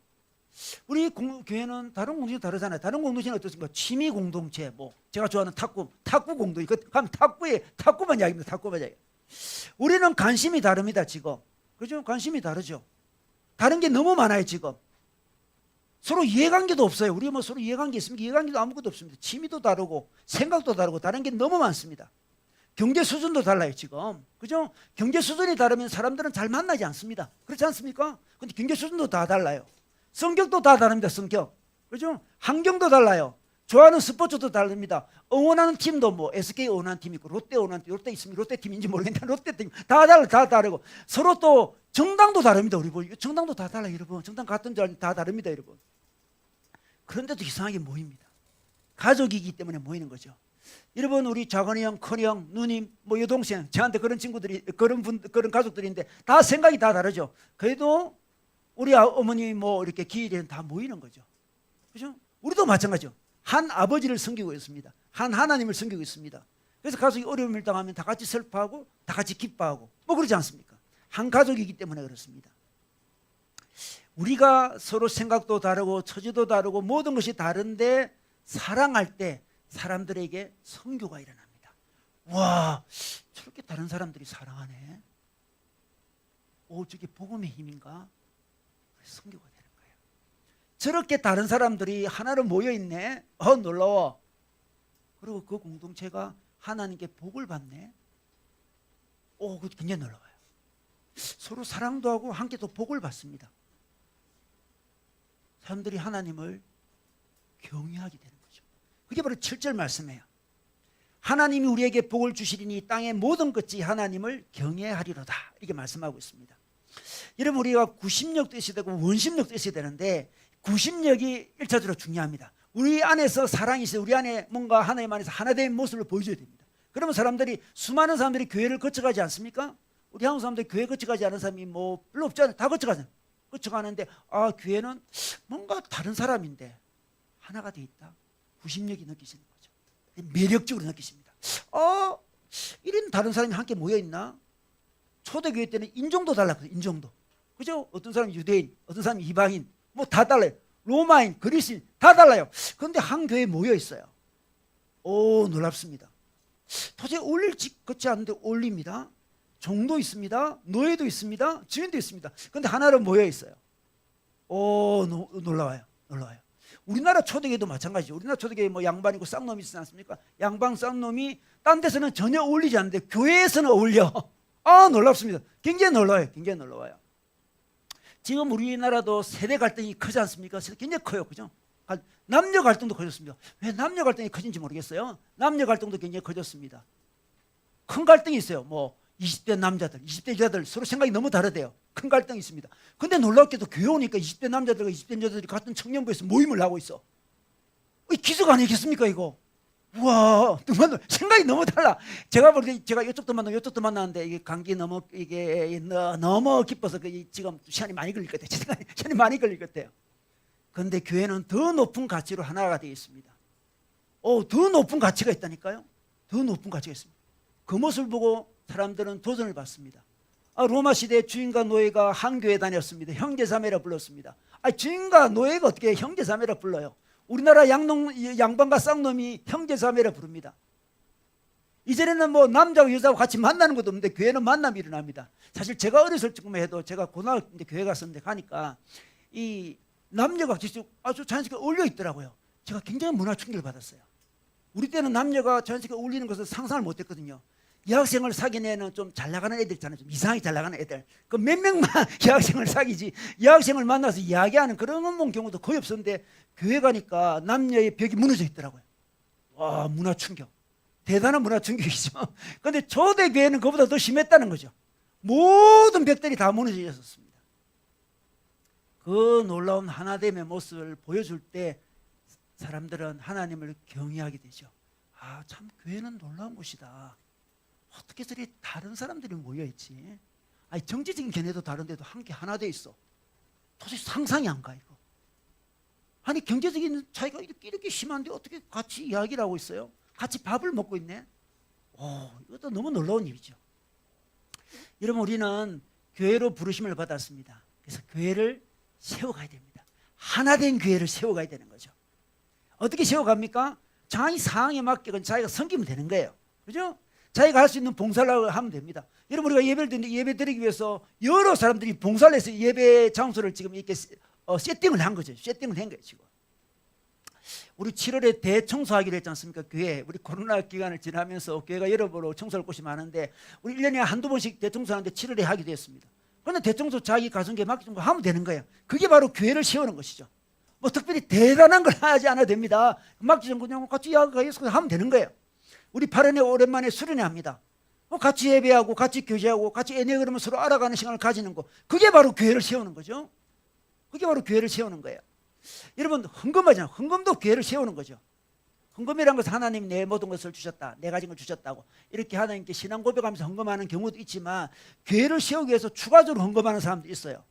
우리 교회는 다른 공동체 다르잖아요. 다른 공동체는 어떻습니까? 취미 공동체, 뭐 제가 좋아하는 탁구 공동체. 가면 탁구만 이야기입니다. 탁구만 이야기. 우리는 관심이 다릅니다. 지금 그죠? 관심이 다르죠. 다른 게 너무 많아요. 지금 서로 이해관계도 없어요. 우리 뭐 서로 이해관계 있습니까? 이해관계도 아무것도 없습니다. 취미도 다르고 생각도 다르고 다른 게 너무 많습니다. 경제 수준도 달라요. 지금 그죠? 경제 수준이 다르면 사람들은 잘 만나지 않습니다. 그렇지 않습니까? 근데 경제 수준도 다 달라요. 성격도 다 다릅니다. 성격. 그죠? 환경도 달라요. 좋아하는 스포츠도 다릅니다. 응원하는 팀도 뭐 SK 응원하는 팀이 있고 롯데 응원하는 팀, 롯데 있으면 롯데 팀인지 모르겠는데 롯데 팀 다 다르고 서로 또 정당도 다릅니다. 우리 뭐 정당도 다 달라요, 여러분. 정당 같은 줄 알지 다 다릅니다, 여러분. 그런데도 이상하게 모입니다. 가족이기 때문에 모이는 거죠. 여러분 우리 작은이 형, 큰이 형, 누님, 뭐 여동생 저한테 그런 친구들이 그런 가족들인데 다 생각이 다 다르죠. 그래도 우리 어머님이 뭐 이렇게 기일에는 다 모이는 거죠. 그죠? 우리도 마찬가지죠. 한 아버지를 섬기고 있습니다. 한 하나님을 섬기고 있습니다. 그래서 가족이 어려움을 당하면 다 같이 슬퍼하고 다 같이 기뻐하고 뭐 그러지 않습니까? 한 가족이기 때문에 그렇습니다. 우리가 서로 생각도 다르고 처지도 다르고 모든 것이 다른데 사랑할 때 사람들에게 선교가 일어납니다. 와, 저렇게 다른 사람들이 사랑하네. 오, 저게 복음의 힘인가? 선교가 되는 거예요. 저렇게 다른 사람들이 하나로 모여 있네. 놀라워. 그리고 그 공동체가 하나님께 복을 받네. 그거 굉장히 놀라워요. 서로 사랑도 하고 함께 또 복을 받습니다. 사람들이 하나님을 경외하게 되는 거죠. 그게 바로 7절 말씀이에요. 하나님이 우리에게 복을 주시리니 땅의 모든 것이 하나님을 경외하리로다. 이렇게 말씀하고 있습니다. 여러분 우리가 구심력도 있어야 되고 원심력도 있어야 되는데 구심력이 1차적으로 중요합니다. 우리 안에서 사랑이 있어요. 우리 안에 뭔가 하나님 안에서 하나된 모습을 보여줘야 됩니다. 그러면 수많은 사람들이 교회를 거쳐가지 않습니까? 우리 한국 사람들이 교회 거쳐가지 않은 사람이 뭐 별로 없잖아요. 다 거쳐가잖아요. 거쳐가는데 교회는 뭔가 다른 사람인데 하나가 돼 있다. 구심력이 느끼시는 거죠. 매력적으로 느끼십니다. 이런 다른 사람이 함께 모여 있나? 초대교회 때는 인종도 달랐거든요. 인종도. 그죠? 어떤 사람은 유대인, 어떤 사람은 이방인, 뭐 다 달라요. 로마인, 그리스인 다 달라요. 그런데 한 교회에 모여 있어요. 오, 놀랍습니다. 도저히 어울릴 것 같지 않은데 어울립니다. 종도 있습니다. 노예도 있습니다. 주인도 있습니다. 그런데 하나로 모여 있어요. 오, 놀라워요. 놀라워요. 우리나라 초대교회도 마찬가지죠. 우리나라 초대교회 뭐 양반이고 쌍놈이 있지 않습니까? 양반 쌍놈이 딴 데서는 전혀 어울리지 않는데 교회에서는 어울려. 아, 놀랍습니다. 굉장히 놀라워요. 굉장히 놀라워요. 지금 우리나라도 세대 갈등이 크지 않습니까? 굉장히 커요. 그죠? 남녀 갈등도 커졌습니다. 왜 남녀 갈등이 커진지 모르겠어요. 남녀 갈등도 굉장히 커졌습니다. 큰 갈등이 있어요. 뭐 20대 남자들, 20대 여자들 서로 생각이 너무 다르대요. 큰 갈등이 있습니다. 근데 놀랍게도 교회 오니까 20대 남자들과 20대 여자들이 같은 청년부에서 모임을 하고 있어. 이 기적 아니겠습니까 이거? 우와, 생각이 너무 달라. 제가 볼 때 제가 이쪽도 만나고 이쪽도 만나는데 이게 감기 너무 이게 너무 깊어서 지금 시간이 많이 걸릴 것 같아요. 시간이 많이 걸릴 것 같아요. 그런데 교회는 더 높은 가치로 하나가 되어 있습니다. 더 높은 가치가 있다니까요. 더 높은 가치가 있습니다. 그 모습을 보고 사람들은 도전을 받습니다. 로마 시대 주인과 노예가 한 교회 다녔습니다. 형제자매라 불렀습니다. 주인과 노예가 어떻게 형제자매라 불러요? 우리나라 양반과 쌍놈이 형제자매라 부릅니다. 이전에는 뭐 남자와 여자와 같이 만나는 것도 없는데 교회는 만남이 일어납니다. 사실 제가 어렸을 적만 해도 제가 고등학교 때 교회 갔었는데 가니까 이 남녀가 아주 자연스럽게 어울려 있더라고요. 제가 굉장히 문화 충격을 받았어요. 우리 때는 남녀가 자연스럽게 어울리는 것을 상상을 못했거든요. 여학생을 사귄 애는 좀 잘 나가는 애들 있잖아요. 좀 이상하게 잘 나가는 애들. 그 몇 명만 여학생을 사귀지 여학생을 만나서 이야기하는 그런 경우도 거의 없었는데 교회 가니까 남녀의 벽이 무너져 있더라고요. 와, 문화 충격. 대단한 문화 충격이죠. 그런데 초대교회는 그보다 더 심했다는 거죠. 모든 벽들이 다 무너져 있었습니다. 그 놀라운 하나됨의 모습을 보여줄 때 사람들은 하나님을 경외하게 되죠. 참 교회는 놀라운 곳이다. 어떻게 저리 다른 사람들이 모여있지? 정치적인 견해도 다른데도 함께 하나 돼 있어. 도저히 상상이 안 가, 이거. 경제적인 차이가 이렇게 심한데 어떻게 같이 이야기를 하고 있어요? 같이 밥을 먹고 있네? 이것도 너무 놀라운 일이죠. 여러분, 우리는 교회로 부르심을 받았습니다. 그래서 교회를 세워가야 됩니다. 하나된 교회를 세워가야 되는 거죠. 어떻게 세워갑니까? 자기 상황에 맞게 자기가 섬기면 되는 거예요. 그죠? 자기가 할 수 있는 봉사를 하면 됩니다. 여러분, 우리가 예배를 드리는데 예배 드리기 위해서 여러 사람들이 봉사를 해서 예배 장소를 지금 이렇게 세팅을 한 거죠. 세팅을 한 거예요, 지금. 우리 7월에 대청소하기로 했지 않습니까? 교회. 우리 코로나 기간을 지나면서 교회가 여러모로 청소할 곳이 많은데 우리 1년에 한두 번씩 대청소하는데 7월에 하게 됐습니다. 그런데 대청소 자기 가정에 맡기는 거 하면 되는 거예요. 그게 바로 교회를 세우는 것이죠. 뭐 특별히 대단한 걸 하지 않아도 됩니다. 맡기는 그냥 같이 이야기해서 하면 되는 거예요. 우리 8년에 오랜만에 수련회 합니다. 같이 예배하고 같이 교제하고 같이 애내그러면 서로 알아가는 시간을 가지는 거. 그게 바로 교회를 세우는 거죠. 그게 바로 교회를 세우는 거예요. 여러분, 헌금하잖아요. 헌금도 교회를 세우는 거죠. 헌금이라는 것은 하나님이 내 모든 것을 주셨다, 내 가진 걸 주셨다고 이렇게 하나님께 신앙 고백하면서 헌금하는 경우도 있지만 교회를 세우기 위해서 추가적으로 헌금하는 사람도 있어요.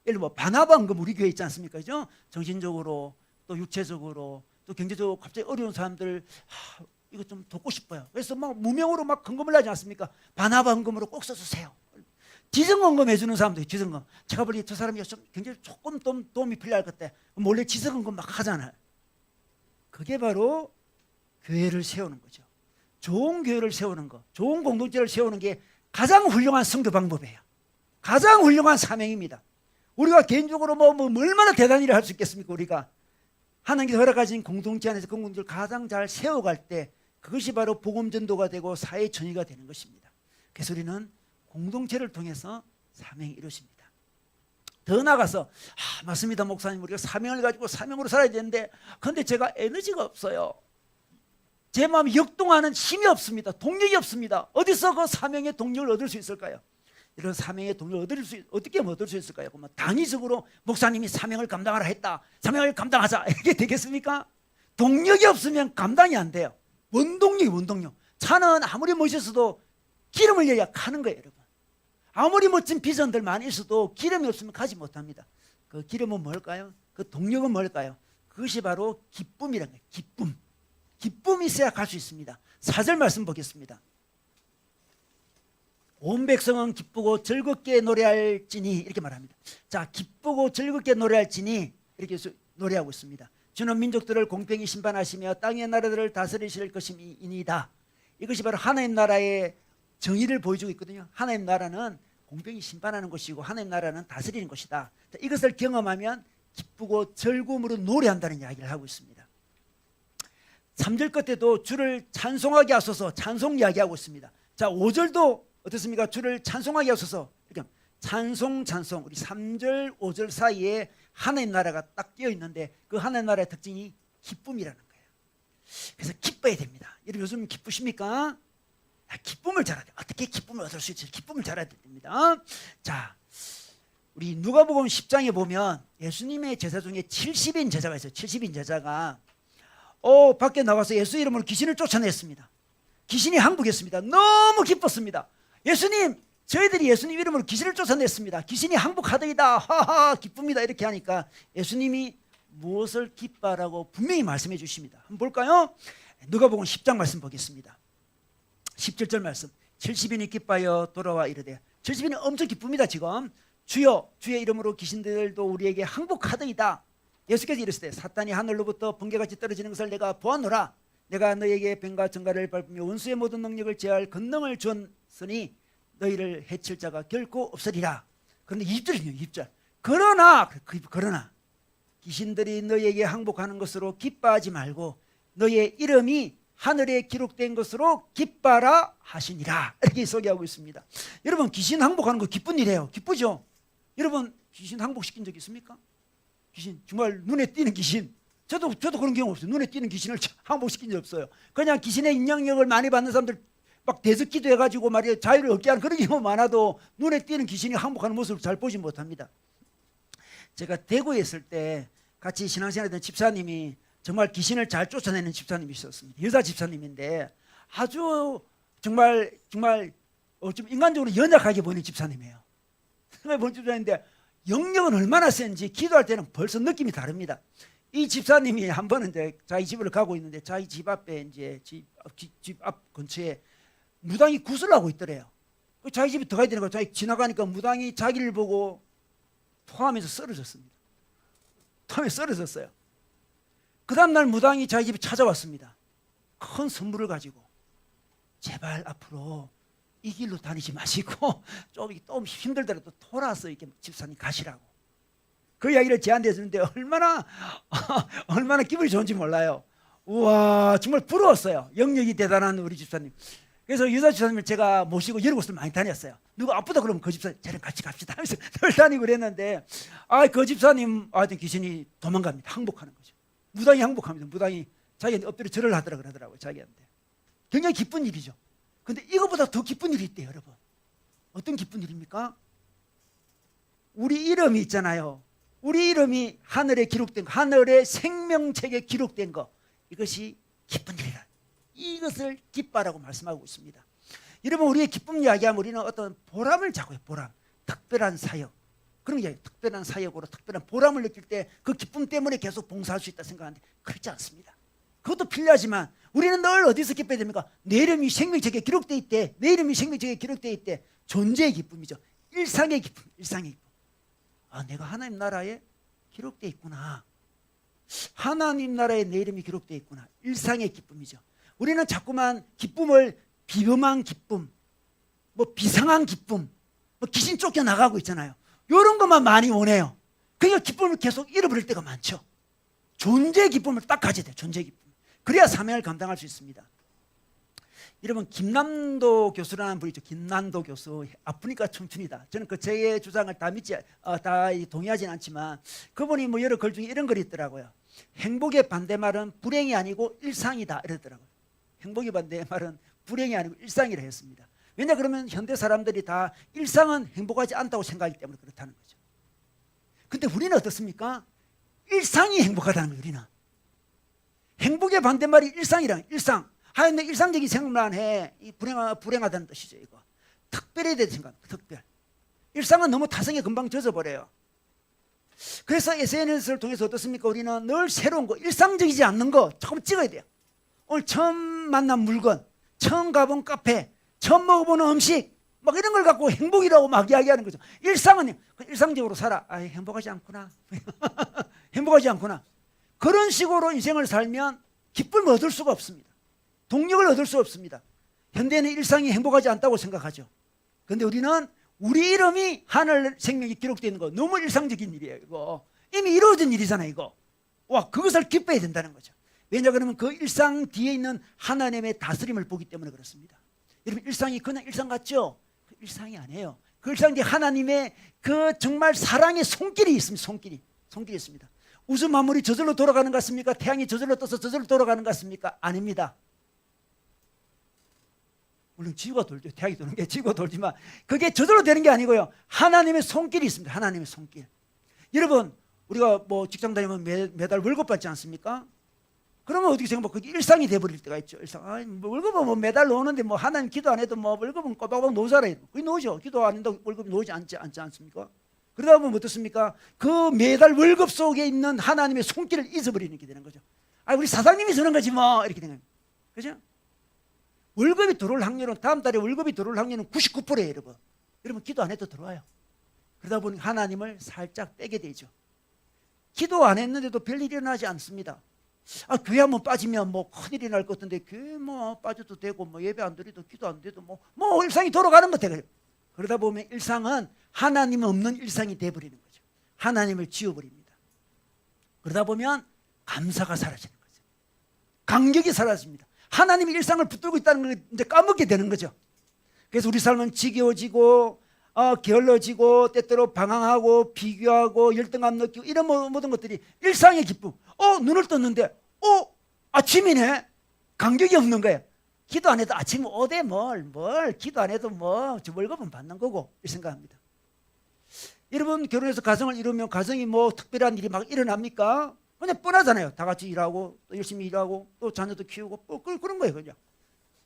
예를 들어 바나바 헌금 우리 교회 있지 않습니까? 그죠? 정신적으로 또 육체적으로 또 경제적으로 갑자기 어려운 사람들 이거 좀 돕고 싶어요. 그래서 막 무명으로 막 헌금을 하지 않습니까? 바나바 헌금으로 꼭 써주세요. 지성헌금 해주는 사람도 있어요. 지성헌금. 제가 보니 저 사람이 좀 굉장히 조금 도움이 필요할 것 같아. 몰래 지성헌금 막 하잖아요. 그게 바로 교회를 세우는 거죠. 좋은 교회를 세우는 거, 좋은 공동체를 세우는 게 가장 훌륭한 선교 방법이에요. 가장 훌륭한 사명입니다. 우리가 개인적으로 뭐 얼마나 대단한 일을 할 수 있겠습니까? 우리가 하나님께서 허락하신 공동체 안에서 그 공동체를 가장 잘 세워갈 때 그것이 바로 복음 전도가 되고 사회 전이가 되는 것입니다. 그래서 우리는 공동체를 통해서 사명이 이루어집니다. 더 나아가서 맞습니다, 목사님. 우리가 사명을 가지고 사명으로 살아야 되는데 그런데 제가 에너지가 없어요. 제 마음이 역동하는 힘이 없습니다. 동력이 없습니다. 어디서 그 사명의 동력을 얻을 수 있을까요? 이런 사명의 동력을 어떻게 얻을 수 있을까요? 그러면 당위적으로 목사님이 사명을 감당하라 했다, 사명을 감당하자 이렇게 되겠습니까? 동력이 없으면 감당이 안 돼요. 원동력. 차는 아무리 멋있어도 기름을 넣어야 가는 거예요, 여러분. 아무리 멋진 비전들 많이 있어도 기름이 없으면 가지 못합니다. 그 기름은 뭘까요? 그 동력은 뭘까요? 그것이 바로 기쁨이라는 거예요. 기쁨. 기쁨이 있어야 갈 수 있습니다. 4절 말씀 보겠습니다. 온 백성은 기쁘고 즐겁게 노래할지니 이렇게 말합니다. 자, 기쁘고 즐겁게 노래할지니 이렇게 노래하고 있습니다. 주는 민족들을 공평히 심판하시며 땅의 나라들을 다스리실 것임이니이다. 이것이 바로 하나님 나라의 정의를 보여주고 있거든요. 하나님 나라는 공평히 심판하는 것이고 하나님 나라는 다스리는 것이다. 자, 이것을 경험하면 기쁘고 즐거움으로 노래한다는 이야기를 하고 있습니다. 3절 끝에도 주를 찬송하게 하소서 찬송 이야기하고 있습니다. 자, 5절도 어떻습니까? 주를 찬송하게 하소서. 이렇게 찬송 우리 3절 5절 사이에 하나님 나라가 딱 끼어 있는데 그 하나님 나라의 특징이 기쁨이라는 거예요. 그래서 기뻐야 됩니다. 여러분 요즘 기쁘십니까? 기쁨을 잘해야 돼요. 어떻게 기쁨을 얻을 수 있을지 기쁨을 잘해야 됩니다. 자, 우리 누가복음 10장에 보면 예수님의 제자 중에 70인 제자가 있어요. 70인 제자가 밖에 나가서 예수 이름으로 귀신을 쫓아냈습니다. 귀신이 항복했습니다. 너무 기뻤습니다. 예수님, 저희들이 예수님 이름으로 귀신을 쫓아냈습니다. 귀신이 항복하더이다. 하하, 기쁩니다. 이렇게 하니까 예수님이 무엇을 기뻐하라고 분명히 말씀해 주십니다. 한번 볼까요? 누가복음 10장 말씀 보겠습니다. 17절 말씀. 70인이 기뻐하여 돌아와 이르되 70인이 엄청 기쁩니다. 지금 주여 주의 이름으로 귀신들도 우리에게 항복하더이다. 예수께서 이르시되 사탄이 하늘로부터 번개같이 떨어지는 것을 내가 보았노라. 내가 너에게 뱀과 정갈을 밟으며 원수의 모든 능력을 제할 권능을 주었으니 너희를 해칠 자가 결코 없으리라. 그런데 2절이요 2절. 그러나 귀신들이 너희에게 항복하는 것으로 기뻐하지 말고 너희의 이름이 하늘에 기록된 것으로 기뻐라 하시니라. 이렇게 소개하고 있습니다. 여러분 귀신 항복하는 거 기쁜 일이에요. 기쁘죠? 여러분 귀신 항복시킨 적 있습니까? 귀신 정말 눈에 띄는 귀신. 저도 그런 경우 없어요. 눈에 띄는 귀신을 항복시킨 적 없어요. 그냥 귀신의 인형력을 많이 받는 사람들 막 대적기도 해가지고 말이에요 자유를 얻게 하는 그런 경우 많아도 눈에 띄는 귀신이 항복하는 모습을 잘 보지 못합니다. 제가 대구에 있을 때 같이 신앙생활했던 집사님이 정말 귀신을 잘 쫓아내는 집사님이 있었습니다. 여자 집사님인데 아주 정말 좀 인간적으로 연약하게 보이는 집사님이에요. 정말 보는 집사님인데 영역은 얼마나 센지 기도할 때는 벌써 느낌이 다릅니다. 이 집사님이 한 번은 이제 자기 집을 가고 있는데 자기 집 앞에 이제 집 앞 근처에 무당이 구슬을 하고 있더래요. 자기 집에 들어가야 되는 거예요. 자기 지나가니까 무당이 자기를 보고 토하면서 쓰러졌습니다. 토하면서 쓰러졌어요. 그 다음날 무당이 자기 집에 찾아왔습니다. 큰 선물을 가지고 제발 앞으로 이 길로 다니지 마시고 좀 힘들더라도 돌아서 이렇게 집사님 가시라고 그 이야기를 제안해 주는데 얼마나 기분이 좋은지 몰라요. 우와 정말 부러웠어요. 영역이 대단한 우리 집사님. 그래서 여자 집사님을 제가 모시고 여러 곳을 많이 다녔어요. 누가 아프다 그러면 그 집사님 저랑 같이 갑시다 하면서 늘 다니고 그랬는데 그 집사님 하여튼 귀신이 도망갑니다. 항복하는 거죠. 무당이 항복합니다. 무당이 자기한테 엎드려 절을 하더라 그러더라고요. 자기한테. 굉장히 기쁜 일이죠. 근데 이것보다 더 기쁜 일이 있대요. 여러분. 어떤 기쁜 일입니까? 우리 이름이 있잖아요. 우리 이름이 하늘에 기록된 거, 하늘의 생명책에 기록된 거, 이것이 기쁜 일이라. 이것을 기뻐라고 말씀하고 있습니다. 여러분 우리의 기쁨 이야기하면 우리는 어떤 보람을 자고요. 보람. 특별한 사역. 그런 게 특별한 사역으로 특별한 보람을 느낄 때 그 기쁨 때문에 계속 봉사할 수 있다 생각하는데 그렇지 않습니다. 그것도 필요하지만 우리는 늘 어디서 기뻐야 됩니까? 내 이름이 생명책에 기록되어 있대. 내 이름이 생명책에 기록되어 있대. 존재의 기쁨이죠. 일상의 기쁨. 일상의 기쁨. 내가 하나님 나라에 기록되어 있구나. 하나님 나라에 내 이름이 기록되어 있구나. 일상의 기쁨이죠. 우리는 자꾸만 기쁨을 비범한 기쁨, 비상한 기쁨, 귀신 쫓겨나가고 있잖아요. 이런 것만 많이 원해요. 그러니까 기쁨을 계속 잃어버릴 때가 많죠. 존재의 기쁨을 딱 가져야 돼요. 존재의 기쁨. 그래야 사명을 감당할 수 있습니다. 여러분 김남도 교수라는 분이 있죠. 김남도 교수. 아프니까 청춘이다. 저는 제 주장을 다 동의하지는 않지만 그분이 여러 글 중에 이런 글이 있더라고요. 행복의 반대말은 불행이 아니고 일상이다 이러더라고요. 행복의 반대말은 불행이 아니고 일상이라 했습니다. 왜냐 그러면 현대 사람들이 다 일상은 행복하지 않다고 생각하기 때문에 그렇다는 거죠. 근데 우리는 어떻습니까? 일상이 행복하다는 거예요. 우리는. 행복의 반대말이 일상이란 일상. 하여튼 일상적인 생각만 해. 불행하다는 뜻이죠. 이거. 특별해야 되는 생각. 특별. 일상은 너무 타성에 금방 젖어버려요. 그래서 SNS를 통해서 어떻습니까? 우리는 늘 새로운 거, 일상적이지 않는 거 조금 찍어야 돼요. 오늘 처음 만난 물건, 처음 가본 카페, 처음 먹어보는 음식 막 이런 걸 갖고 행복이라고 막 이야기하는 거죠. 일상은 일상적으로 살아. 아, 행복하지 않구나. 행복하지 않구나. 그런 식으로 인생을 살면 기쁨을 얻을 수가 없습니다. 동력을 얻을 수 없습니다. 현대는 일상이 행복하지 않다고 생각하죠. 그런데 우리는 우리 이름이 하늘 생명이 기록되어 있는 거 너무 일상적인 일이에요. 이거 이미 이루어진 일이잖아요. 이거 와, 그것을 기뻐해야 된다는 거죠. 왜냐 그러면 그 일상 뒤에 있는 하나님의 다스림을 보기 때문에 그렇습니다. 여러분, 일상이 그냥 일상 같죠? 그 일상이 아니에요. 그 일상 뒤에 하나님의 그 정말 사랑의 손길이 있습니다. 손길이 있습니다. 우주 만물이 저절로 돌아가는 것 같습니까? 태양이 저절로 떠서 저절로 돌아가는 것 같습니까? 아닙니다. 물론 지구가 돌죠. 태양이 도는 게 지구가 돌지만 그게 저절로 되는 게 아니고요. 하나님의 손길이 있습니다. 하나님의 손길. 여러분, 우리가 뭐 직장 다니면 매달 월급 받지 않습니까? 그러면 어떻게 생각하면 그게 일상이 돼버릴 때가 있죠. 일상. 아, 뭐 월급은 뭐 매달 오는데 뭐 하나님 기도 안 해도 뭐 월급은 꼬박꼬박 놓잖아요. 그게 놓죠. 기도 안 한다고 월급이 놓지 않지 않습니까? 그러다 보면 어떻습니까? 그 매달 월급 속에 있는 하나님의 손길을 잊어버리는 게 되는 거죠. 아, 우리 사장님이 주는 거지 뭐 이렇게 되는 거예요. 그죠? 월급이 들어올 확률은 다음 달에 월급이 들어올 확률은 99%예요, 여러분. 여러분 기도 안 해도 들어와요. 그러다 보니 하나님을 살짝 빼게 되죠. 기도 안 했는데도 별일이 일어나지 않습니다. 아, 교회 한번 빠지면 뭐 큰일이 날 것 같은데 교회 뭐 빠져도 되고 뭐 예배 안 드려도 기도 안 돼도 뭐 일상이 돌아가는 것 같아요. 그러다 보면 일상은 하나님 없는 일상이 돼버리는 거죠. 하나님을 지워버립니다. 그러다 보면 감사가 사라지는 거죠. 감격이 사라집니다. 하나님이 일상을 붙들고 있다는 걸 이제 까먹게 되는 거죠. 그래서 우리 삶은 지겨워지고 게을러지고 때때로 방황하고 비교하고 열등감 느끼고 이런 모든 것들이 일상의 기쁨. 눈을 떴는데 아침이네. 감격이 없는 거예요. 기도 안 해도 아침 오대 뭘 기도 안 해도 저 월급은 받는 거고 이 생각합니다. 여러분, 결혼해서 가정을 이루면 가정이 뭐 특별한 일이 막 일어납니까? 그냥 뻔하잖아요. 다 같이 일하고 또 열심히 일하고 또 자녀도 키우고 그런 거예요. 그냥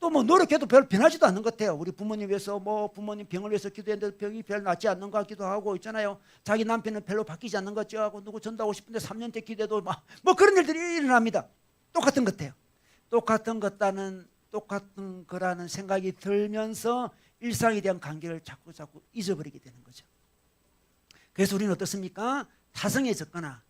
또 뭐 노력해도 별 변하지도 않는 것 같아요. 우리 부모님 위해서 부모님 병을 위해서 기도했는데 병이 별 낫지 않는 것 같기도 하고 있잖아요. 자기 남편은 별로 바뀌지 않는 것 같죠 하고 누구 전도하고 싶은데 3년째 기도해도 뭐 그런 일들이 일어납니다. 똑같은 것 같아요. 똑같은 거라는 생각이 들면서 일상에 대한 관계를 자꾸 잊어버리게 되는 거죠. 그래서 우리는 어떻습니까? 타성해졌거나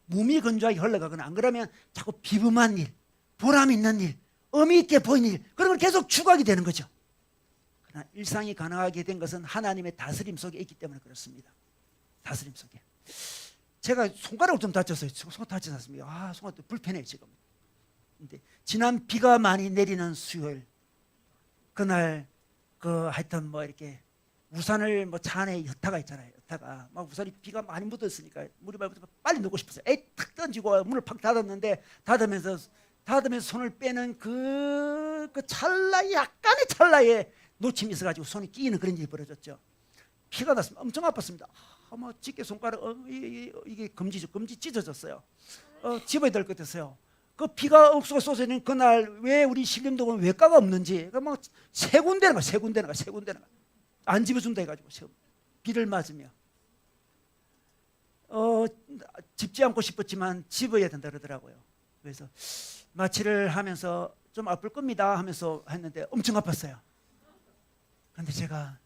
무미건조하게 흘러가거나 안 그러면 자꾸 비범한 일, 보람 있는 일, 의미 있게 보이는 일, 그런 걸 계속 추구하게 되는 거죠. 그러나 일상이 가능하게 된 것은 하나님의 다스림 속에 있기 때문에 그렇습니다. 다스림 속에. 제가 손가락을 좀 다쳤어요. 손가락 다치지 않습니까? 손가락 불편해요 지금. 근데 지난 비가 많이 내리는 수요일 그날 하여튼 이렇게 우산을 차 안에 여타가 있잖아요. 여타가 막 우산이 비가 많이 묻었으니까 물이 많이 묻어서 빨리 넣고 싶었어요. 탁 던지고 문을 팍 닫았는데 닫으면서 손을 빼는 그 약간의 찰나에 놓침이 있어가지고 손이 끼이는 그런 일이 벌어졌죠. 피가 났습니다. 엄청 아팠습니다. 집게 손가락 이게 검지죠. 검지 찢어졌어요. 집어야 될 것 같았어요. 그 피가 억수가 쏟아지는 그날 왜 우리 신림동은 외과가 없는지 세 군데나 안 집어준다 해가지고 비를 맞으며 집지 않고 싶었지만 집어야 된다 그러더라고요. 그래서 마취를 하면서 좀 아플 겁니다 하면서 했는데 엄청 아팠어요. 그런데 제가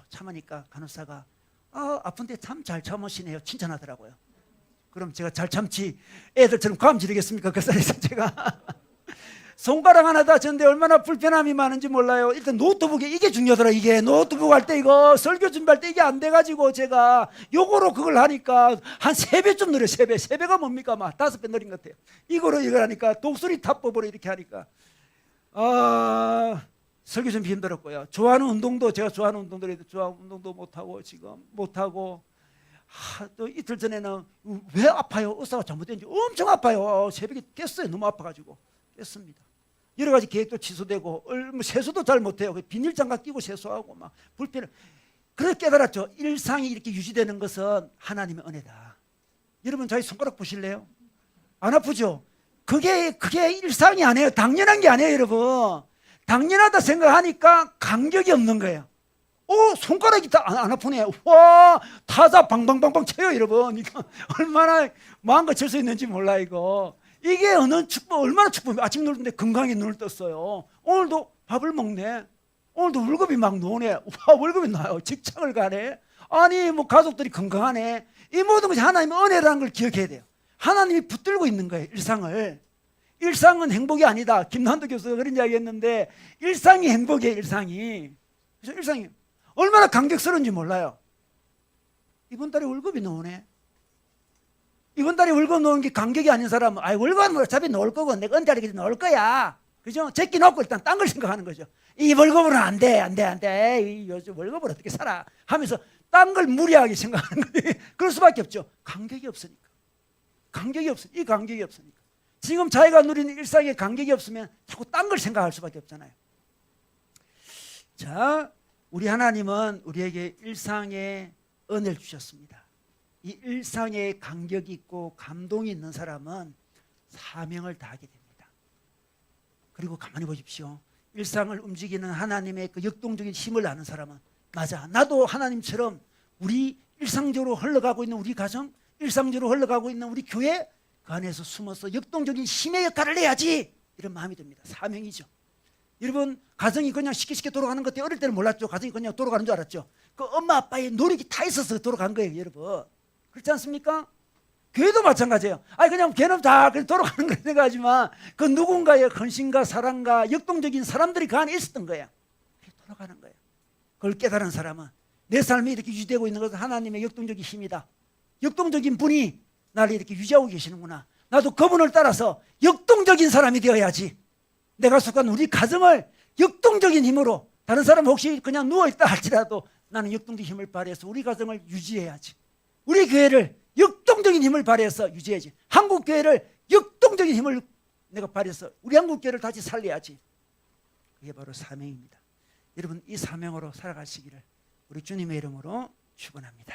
참으니까 간호사가 아픈데 참 잘 참으시네요 칭찬하더라고요. 그럼 제가 잘 참지 애들처럼 감 지르겠습니까? 그 자리에서 제가 손가락 하나 다쳤는데 얼마나 불편함이 많은지 몰라요. 일단 노트북에 이게 중요하더라. 이게 노트북 할 때 이거 설교 준비할 때 이게 안 돼가지고 제가 요거로 그걸 하니까 한 3배쯤 느려. 3배가 뭡니까? 5배 느린 것 같아요. 이걸 하니까 독수리 탑법으로 이렇게 하니까 설교 준비 힘들었고요. 좋아하는 운동도 못하고 지금 못하고 또 이틀 전에는 왜 아파요? 의사가 잘못된지 엄청 아파요. 새벽에 깼어요. 너무 아파가지고 깼습니다. 여러 가지 계획도 취소되고 세수도 잘 못해요. 비닐장갑 끼고 세수하고 불편해. 그래서 깨달았죠. 일상이 이렇게 유지되는 것은 하나님의 은혜다. 여러분 자기 손가락 보실래요? 안 아프죠? 그게 일상이 아니에요. 당연한 게 아니에요, 여러분. 당연하다 생각하니까 감격이 없는 거예요. 손가락이 안 아프네. 와, 타자 방방방방 쳐요, 여러분. 이거 얼마나 마음과 칠 수 있는지 몰라, 이거. 이게 얼마나 축복. 아침 놀는데 건강히 눈을 떴어요. 오늘도 밥을 먹네. 오늘도 월급이 막 나오네. 와, 월급이 나요. 직장을 가네. 아니 뭐 가족들이 건강하네. 이 모든 것이 하나님의 은혜라는 걸 기억해야 돼요. 하나님이 붙들고 있는 거예요. 일상을. 일상은 행복이 아니다. 김난도 교수가 그런 이야기 했는데 일상이 행복이에요. 일상이. 그래서 일상이 얼마나 감격스러운지 몰라요. 이번 달에 월급이 나오네. 이번 달에 월급 나오는 게 감격이 아닌 사람은 월급은 어차피 나올 거고 내가 언제까지 나올 거야. 그죠? 제끼 놓고 일단 딴 걸 생각하는 거죠. 이 월급으로는 안 돼. 요즘 월급을 어떻게 살아 하면서 딴 걸 무리하게 생각하는 거예요. 그럴 수밖에 없죠. 감격이 없으니까. 이 감격이 없으니까. 지금 자기가 누리는 일상에 감격이 없으면 자꾸 딴 걸 생각할 수밖에 없잖아요. 자, 우리 하나님은 우리에게 일상에 은혜를 주셨습니다. 이 일상에 감격이 있고 감동이 있는 사람은 사명을 다하게 됩니다. 그리고 가만히 보십시오. 일상을 움직이는 하나님의 그 역동적인 힘을 아는 사람은 맞아, 나도 하나님처럼 우리 일상적으로 흘러가고 있는 우리 가정, 일상적으로 흘러가고 있는 우리 교회, 그 안에서 숨어서 역동적인 힘의 역할을 해야지, 이런 마음이 듭니다. 사명이죠. 여러분, 가정이 그냥 쉽게 돌아가는 것 같아요. 어릴 때는 몰랐죠. 가정이 그냥 돌아가는 줄 알았죠. 그 엄마 아빠의 노력이 다 있어서 돌아간 거예요, 여러분. 그렇지 않습니까? 교회도 마찬가지예요. 그냥 걔는 다 그냥 돌아가는 거 생각하지만 그 누군가의 헌신과 사랑과 역동적인 사람들이 그 안에 있었던 거예요. 돌아가는 거예요. 그걸 깨달은 사람은 내 삶이 이렇게 유지되고 있는 것은 하나님의 역동적인 힘이다. 역동적인 분이 나를 이렇게 유지하고 계시는구나. 나도 그분을 따라서 역동적인 사람이 되어야지. 내가 속한 우리 가정을 역동적인 힘으로, 다른 사람 혹시 그냥 누워있다 할지라도 나는 역동적인 힘을 발휘해서 우리 가정을 유지해야지. 우리 교회를 역동적인 힘을 발휘해서 유지해야지. 한국 교회를 역동적인 힘을 내가 발휘해서 우리 한국 교회를 다시 살려야지. 그게 바로 사명입니다. 여러분, 이 사명으로 살아가시기를 우리 주님의 이름으로 축원합니다.